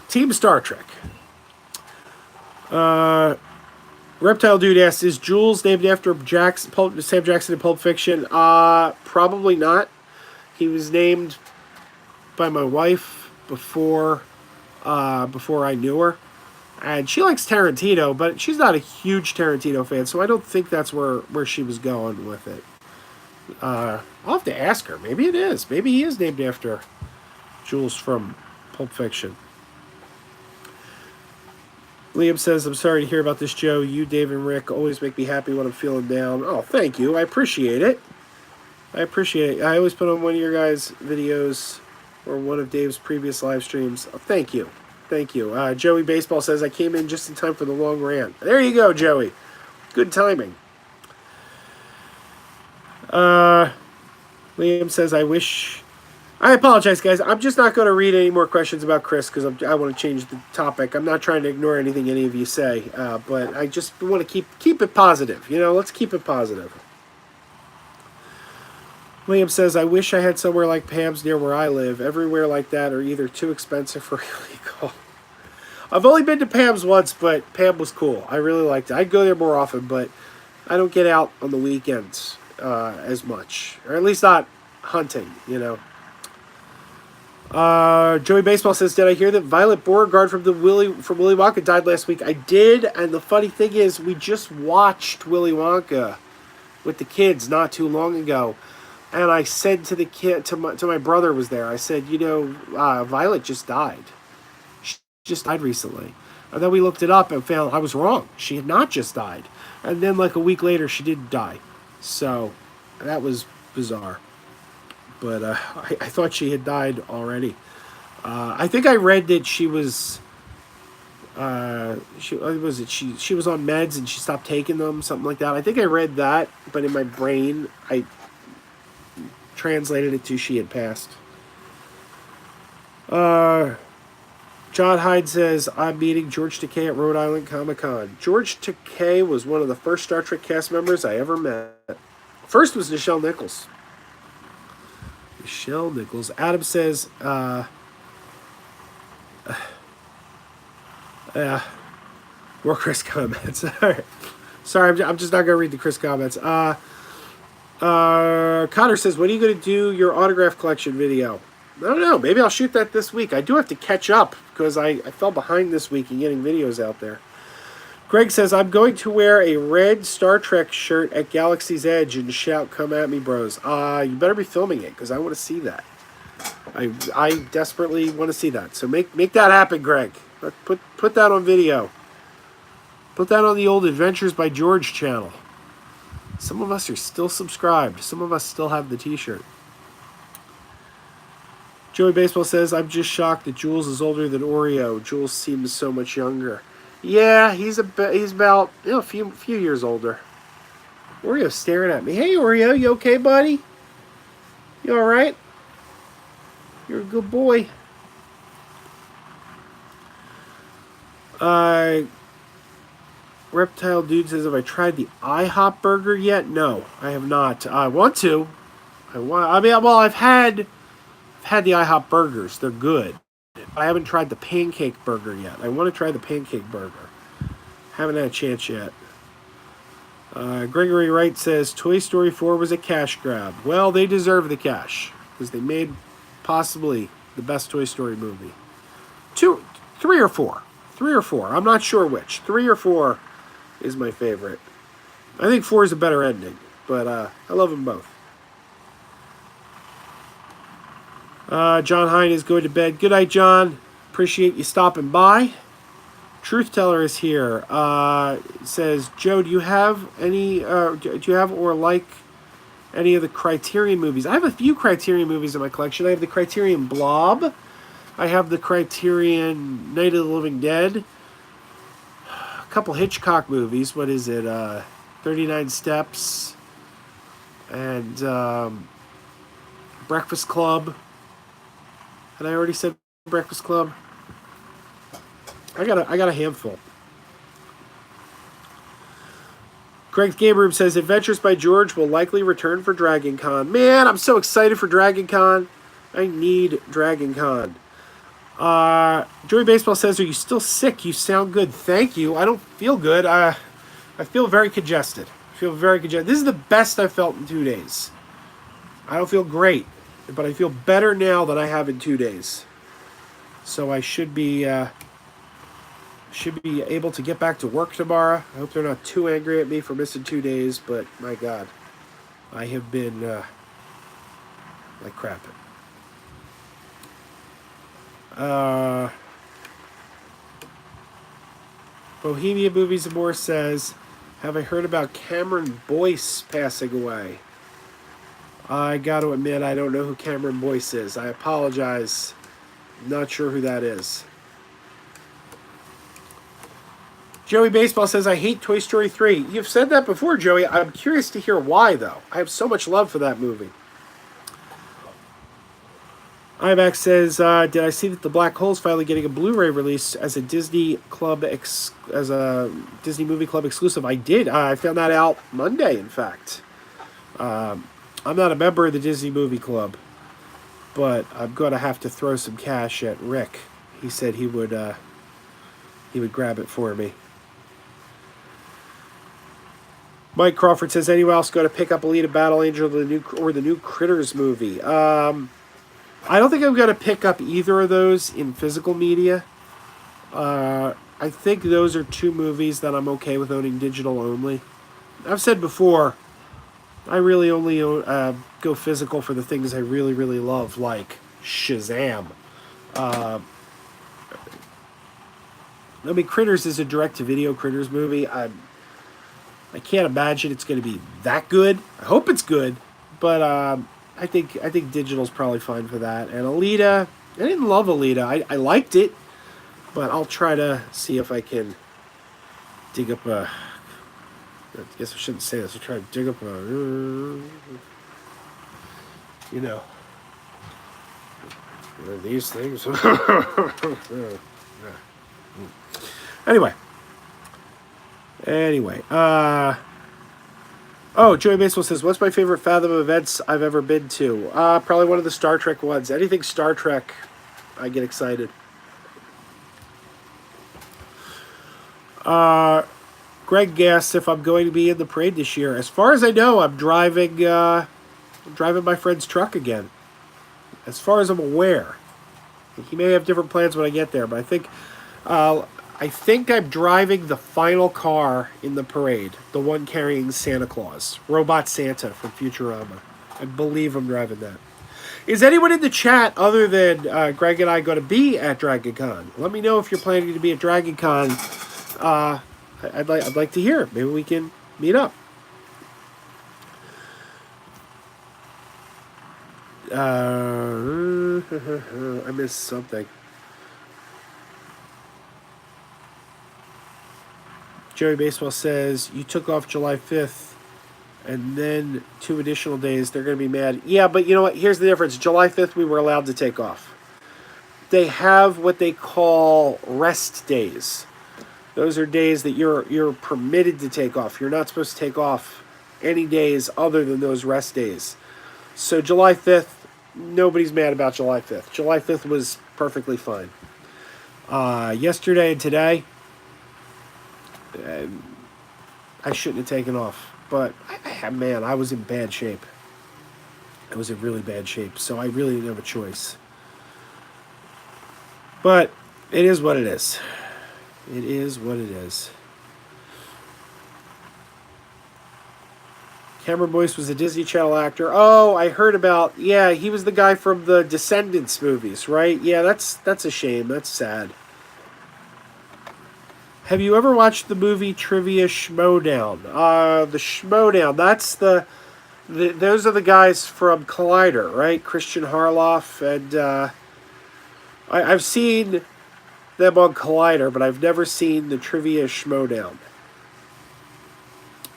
Team Star Trek. Reptile Dude asks, is Jules named after Sam Jackson in Pulp Fiction? Probably not. He was named by my wife before I knew her. And she likes Tarantino, but she's not a huge Tarantino fan, so I don't think that's where she was going with it. I'll have to ask her. Maybe it is. Maybe he is named after Jules from Pulp Fiction. Liam says, I'm sorry to hear about this, Joe. You, Dave, and Rick always make me happy when I'm feeling down. Oh, thank you. I appreciate it. I always put on one of your guys' videos or one of Dave's previous live streams. Oh, thank you. Thank you. Joey Baseball says, I came in just in time for the long rant. There you go, Joey. Good timing. Liam says, I apologize, guys. I'm just not going to read any more questions about Chris because I want to change the topic. I'm not trying to ignore anything any of you say, but I just want to keep it positive. Let's keep it positive. William says, I wish I had somewhere like Pam's near where I live. Everywhere like that are either too expensive or illegal. I've only been to Pam's once, but Pam was cool. I really liked it. I'd go there more often, but I don't get out on the weekends as much. Or at least not hunting, Joey Baseball says, did I hear that Violet Beauregard from Willy Wonka died last week? I did, and the funny thing is, we just watched Willy Wonka with the kids not too long ago, and I said to the kid, to my brother was there, I said, Violet just died. She just died recently. And then we looked it up and found I was wrong. She had not just died. And then like a week later, she did die. So that was bizarre. But I thought she had died already. I think I read that she was she was on meds and she stopped taking them, something like that. I think I read that, but in my brain I translated it to she had passed. John Hyde says, I'm meeting George Takei at Rhode Island Comic Con. George Takei was one of the first Star Trek cast members I ever met. First was Nichelle Nichols. Adam says, more Chris comments. All right. Sorry, I'm just not going to read the Chris comments. Connor says, when are you going to do your autograph collection video? I don't know. Maybe I'll shoot that this week. I do have to catch up because I fell behind this week in getting videos out there. Greg says, I'm going to wear a red Star Trek shirt at Galaxy's Edge and shout, come at me, bros. You better be filming it because I want to see that. I desperately want to see that. So make that happen, Greg. Put that on video. Put that on the old Adventures by George channel. Some of us are still subscribed. Some of us still have the t-shirt. Joey Baseball says, I'm just shocked that Jules is older than Oreo. Jules seems so much younger. Yeah, he's about a few years older. Oreo's staring at me. Hey, Oreo, you okay, buddy? You all right? You're a good boy. Reptile Dude says, have I tried the IHOP burger yet? No, I have not. I want to. I've had the IHOP burgers. They're good. I haven't tried the pancake burger yet. I want to try the pancake burger. Haven't had a chance yet. Gregory Wright says, Toy Story 4 was a cash grab. Well, they deserve the cash because they made possibly the best Toy Story movie. 3 or 4. 3 or 4. I'm not sure which. 3 or 4 is my favorite. I think 4 is a better ending, but I love them both. John Hine is going to bed. Good night, John. Appreciate you stopping by. Truth Teller is here. Says, Joe, do you have any? Do you have or like any of the Criterion movies? I have a few Criterion movies in my collection. I have the Criterion Blob. I have the Criterion Night of the Living Dead. A couple Hitchcock movies. What is it? 39 Steps and Breakfast Club. Had I already said Breakfast Club? I got a handful. Craig's Game Room says Adventures by George will likely return for Dragon Con. Man, I'm so excited for Dragon Con. I need Dragon Con. Joey Baseball says, are you still sick? You sound good. Thank you. I don't feel good. I feel very congested. This is the best I've felt in 2 days. I don't feel great, but I feel better now than I have in 2 days. So I should be able to get back to work tomorrow. I hope they're not too angry at me for missing 2 days, but my God, I have been like crap. Bohemian Movies and More says, have I heard about Cameron Boyce passing away? I got to admit, I don't know who Cameron Boyce is. I apologize. Not sure who that is. Joey Baseball says, I hate Toy Story 3. You've said that before, Joey. I'm curious to hear why, though. I have so much love for that movie. IMAX says, did I see that the Black Hole's finally getting a Blu-ray release as a Disney Movie Club exclusive? I did. I found that out Monday, in fact. I'm not a member of the Disney Movie Club, but I'm going to have to throw some cash at Rick. He said he would grab it for me. Mike Crawford says, anyone else going to pick up Alita Battle Angel or the new Critters movie? I don't think I'm going to pick up either of those in physical media. I think those are two movies that I'm okay with owning digital only. I've said before, I really only go physical for the things I really, really love, like Shazam. Critters is a direct-to-video Critters movie. I can't imagine it's going to be that good. I hope it's good, but I think digital's probably fine for that. And Alita, I didn't love Alita. I liked it, but I'll try to see if I can dig up a... I guess I shouldn't say this. I'll try to dig up a... these things. Anyway. Joey Baseball says, what's my favorite Fathom events I've ever been to? Probably one of the Star Trek ones. Anything Star Trek, I get excited. Greg asks if I'm going to be in the parade this year. As far as I know, I'm driving my friend's truck again. As far as I'm aware. He may have different plans when I get there, but I think I'm driving the final car in the parade, the one carrying Santa Claus, Robot Santa from Futurama. I believe I'm driving that. Is anyone in the chat other than Greg and I going to be at Dragon Con? Let me know if you're planning to be at Dragon Con. I'd like to hear. Maybe we can meet up. I missed something. Jerry Baseball says, you took off July 5th and then 2 additional days. They're going to be mad. Yeah, but you know what? Here's the difference. July 5th, we were allowed to take off. They have what they call rest days. Those are days that you're permitted to take off. You're not supposed to take off any days other than those rest days. So July 5th, nobody's mad about July 5th. July 5th was perfectly fine. Yesterday and today, I shouldn't have taken off. But, man, I was in bad shape. I was in really bad shape. So I really didn't have a choice. But it is what it is. It is what it is. Cameron Boyce was a Disney Channel actor. Oh, I heard about. Yeah, he was the guy from the Descendants movies, right? Yeah, that's a shame. That's sad. Have you ever watched the movie Trivia Schmodown? The Schmodown. That's those are the guys from Collider, right? Christian Harloff and I've seen them on Collider, but I've never seen the Trivia Schmodown.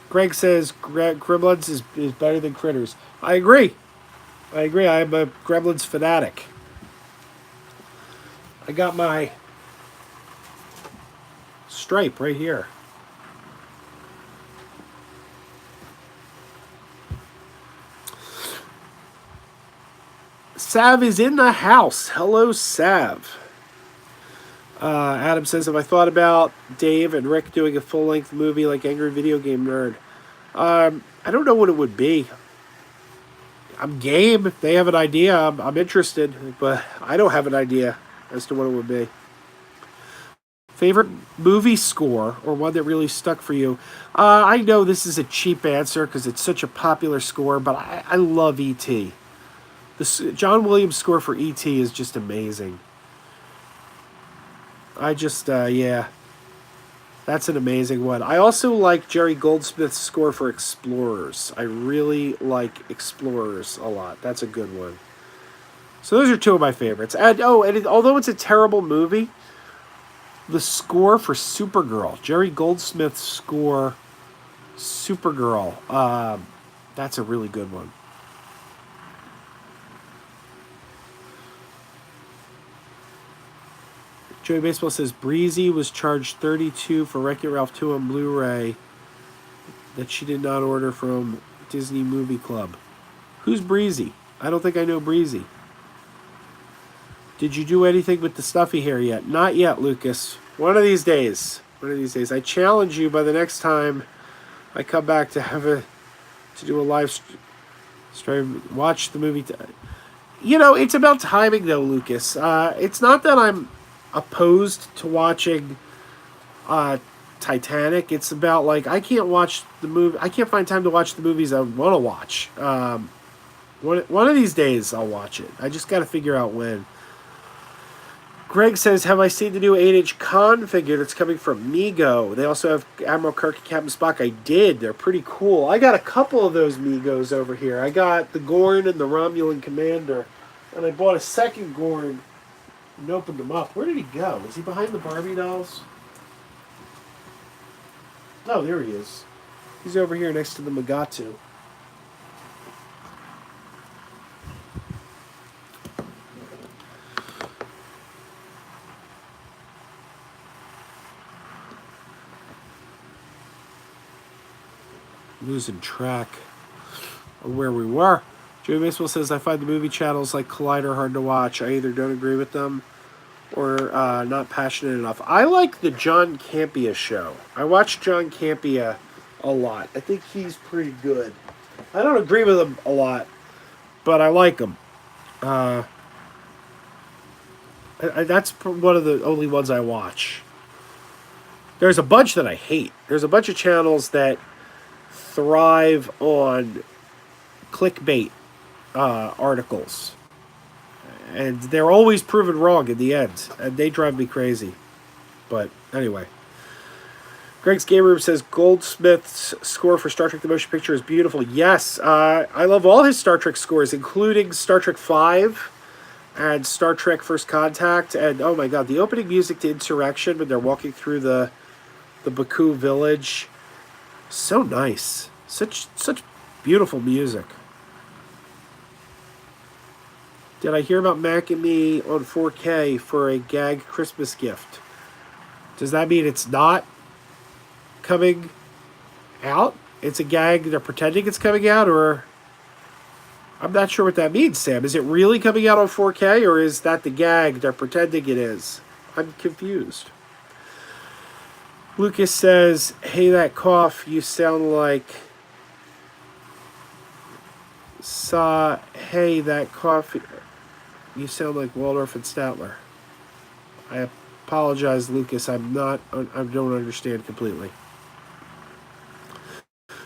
Greg says Gremlins is better than Critters. I agree. I'm a Gremlins fanatic. I got my stripe right here. Sav is in the house. Hello, Sav. Adam says, have I thought about Dave and Rick doing a full-length movie like Angry Video Game Nerd? I don't know what it would be. I'm game. If they have an idea, I'm interested. But I don't have an idea as to what it would be. Favorite movie score or one that really stuck for you? I know this is a cheap answer because it's such a popular score, but I love E.T. The John Williams score for E.T. is just amazing. Yeah. That's an amazing one. I also like Jerry Goldsmith's score for Explorers. I really like Explorers a lot. That's a good one. So those are two of my favorites. And although it's a terrible movie, the score for Supergirl, Jerry Goldsmith's score, Supergirl, that's a really good one. Joey Baseball says Breezy was charged $32 for Wreck-It Ralph 2 on Blu-ray that she did not order from Disney Movie Club. Who's Breezy? I don't think I know Breezy. Did you do anything with the stuffy hair yet? Not yet, Lucas. One of these days. I challenge you by the next time I come back to do a live stream. Watch the movie. It's about timing though, Lucas. It's not that I'm opposed to watching Titanic. It's about like I can't watch the movie. I can't find time to watch the movies I want to watch. One of these days I'll watch it. I just got to figure out when. Greg says, have I seen the new 8-inch Khan figure that's coming from Mego? They also have Admiral Kirk and Captain Spock. I did. They're pretty cool. I got a couple of those Megos over here. I got the Gorn and the Romulan Commander. And I bought a second Gorn and opened them up. Where did he go? Is he behind the Barbie dolls? Oh, there he is. He's over here next to the Megatu. Losing track of where we were. Joey Baseball says, I find the movie channels like Collider hard to watch. I either don't agree with them or not passionate enough. I like the John Campea show. I watch John Campea a lot. I think he's pretty good. I don't agree with him a lot, but I like him. That's one of the only ones I watch. There's a bunch that I hate. There's a bunch of channels that thrive on clickbait articles, and they're always proven wrong in the end, and they drive me crazy. But anyway, Greg's Game Room says Goldsmith's score for Star Trek the Motion Picture is beautiful. Yes, I love all his Star Trek scores, including Star Trek V and Star Trek First Contact, and oh my god, the opening music to Insurrection when they're walking through the Baku village. So nice. Such beautiful music. Did I hear about Mac and Me on 4K for a gag Christmas gift? Does that mean it's not coming out? It's a gag. They're pretending it's coming out, or I'm not sure what that means, Sam. Is it really coming out on 4K, or is that the gag they're pretending it is? I'm confused. Lucas says, "Hey, that cough, you sound like..." Hey, that cough, you sound like Waldorf and Statler. I apologize, Lucas. I don't understand completely.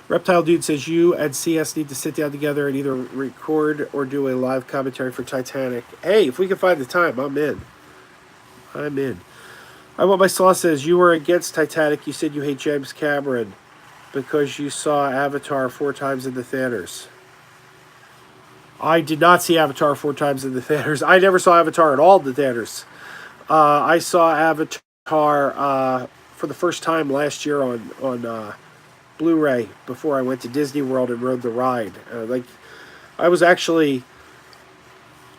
Reptile Dude says, you and CS need to sit down together and either record or do a live commentary for Titanic. Hey, if we can find the time, I'm in. I Want My Sauce says, you were against Titanic. You said you hate James Cameron because you saw Avatar 4 times in the theaters. I did not see Avatar 4 times in the theaters. I never saw Avatar at all in the theaters. I saw Avatar for the first time last year on Blu-ray before I went to Disney World and rode the ride. I was actually,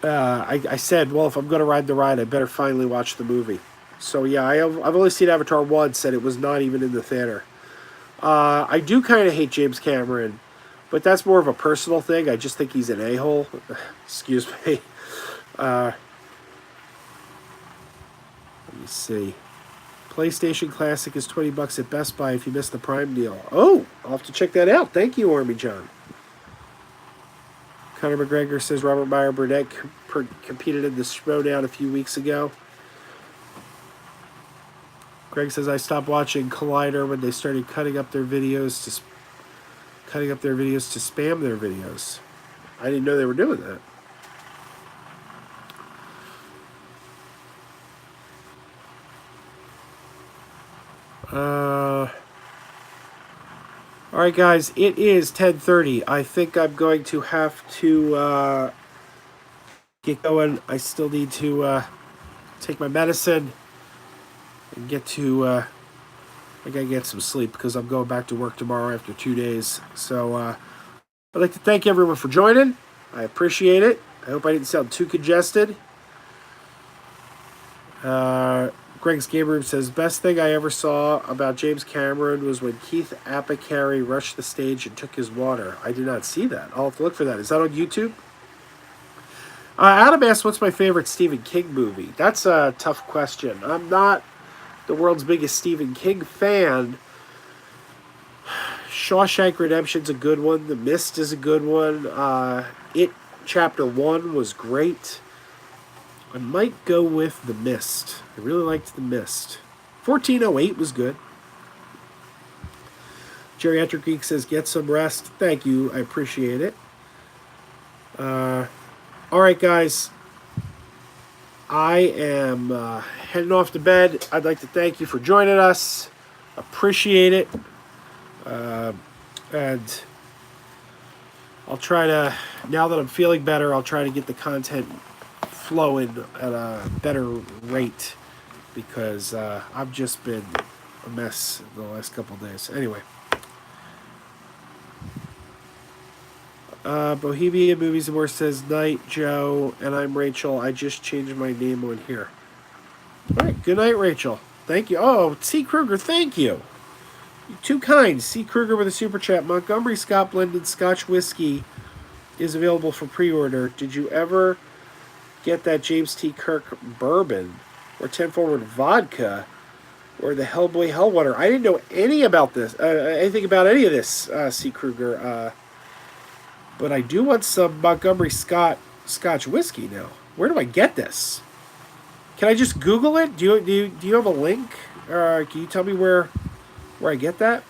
I said, well, if I'm going to ride the ride, I better finally watch the movie. So yeah, I've only seen Avatar once, and it was not even in the theater. I do kind of hate James Cameron, but that's more of a personal thing. I just think he's an a-hole. Excuse me. Let me see. PlayStation Classic is $20 at Best Buy if you missed the Prime deal. Oh, I'll have to check that out. Thank you, Army John. Conor McGregor says Robert Meyer Burnett competed in the Showdown a few weeks ago. Greg says I stopped watching Collider when they started cutting up their videos to spam their videos. I didn't know they were doing that. All right, guys, it is 10:30. I think I'm going to have to get going. I still need to take my medicine and get to... I gotta get some sleep because I'm going back to work tomorrow after 2 days. So I'd like to thank everyone for joining. I appreciate it. I hope I didn't sound too congested. Greg's Game Room says, best thing I ever saw about James Cameron was when Keith Apicary rushed the stage and took his water. I did not see that. I'll have to look for that. Is that on YouTube? Adam asked, what's my favorite Stephen King movie? That's a tough question. I'm not the world's biggest Stephen King fan. Shawshank Redemption's a good one. The Mist is a good one. It Chapter 1 was great. I might go with The Mist. I really liked The Mist. 1408 was good. Geriatric Geek says, get some rest. Thank you. I appreciate it. All right, guys. I am heading off to bed. I'd like to thank you for joining us. Appreciate it. And I'll try to, now that I'm feeling better, I'll try to get the content flowing at a better rate because I've just been a mess the last couple of days. Anyway. Bohemian Movies and More says, night, Joe, and I'm Rachel. I just changed my name on here. All right, good night, Rachel. Thank you. Oh, C. Kruger, thank you. You're too kind. C. Kruger with a super chat. Montgomery Scott blended Scotch whiskey is available for pre-order. Did you ever get that James T. Kirk bourbon or 10 Forward vodka or the Hellboy Hellwater? I didn't know anything about any of this, C. Kruger. But I do want some Montgomery Scotch whiskey now. Where do I get this? Can I just Google it? Do you have a link? Can you tell me where I get that?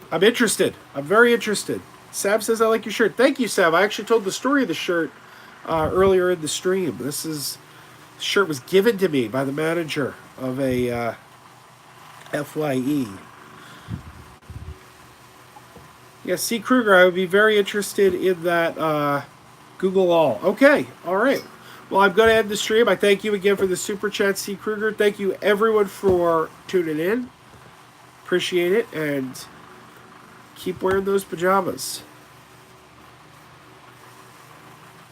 I'm interested. I'm very interested. Sab says, I like your shirt. Thank you, Sab. I actually told the story of the shirt earlier in the stream. This shirt was given to me by the manager of a FYE. Yeah, C. Kruger, I would be very interested in that Google All. Okay, all right. Well, I'm going to end the stream. I thank you again for the super chat, C. Kruger. Thank you, everyone, for tuning in. Appreciate it, and keep wearing those pajamas.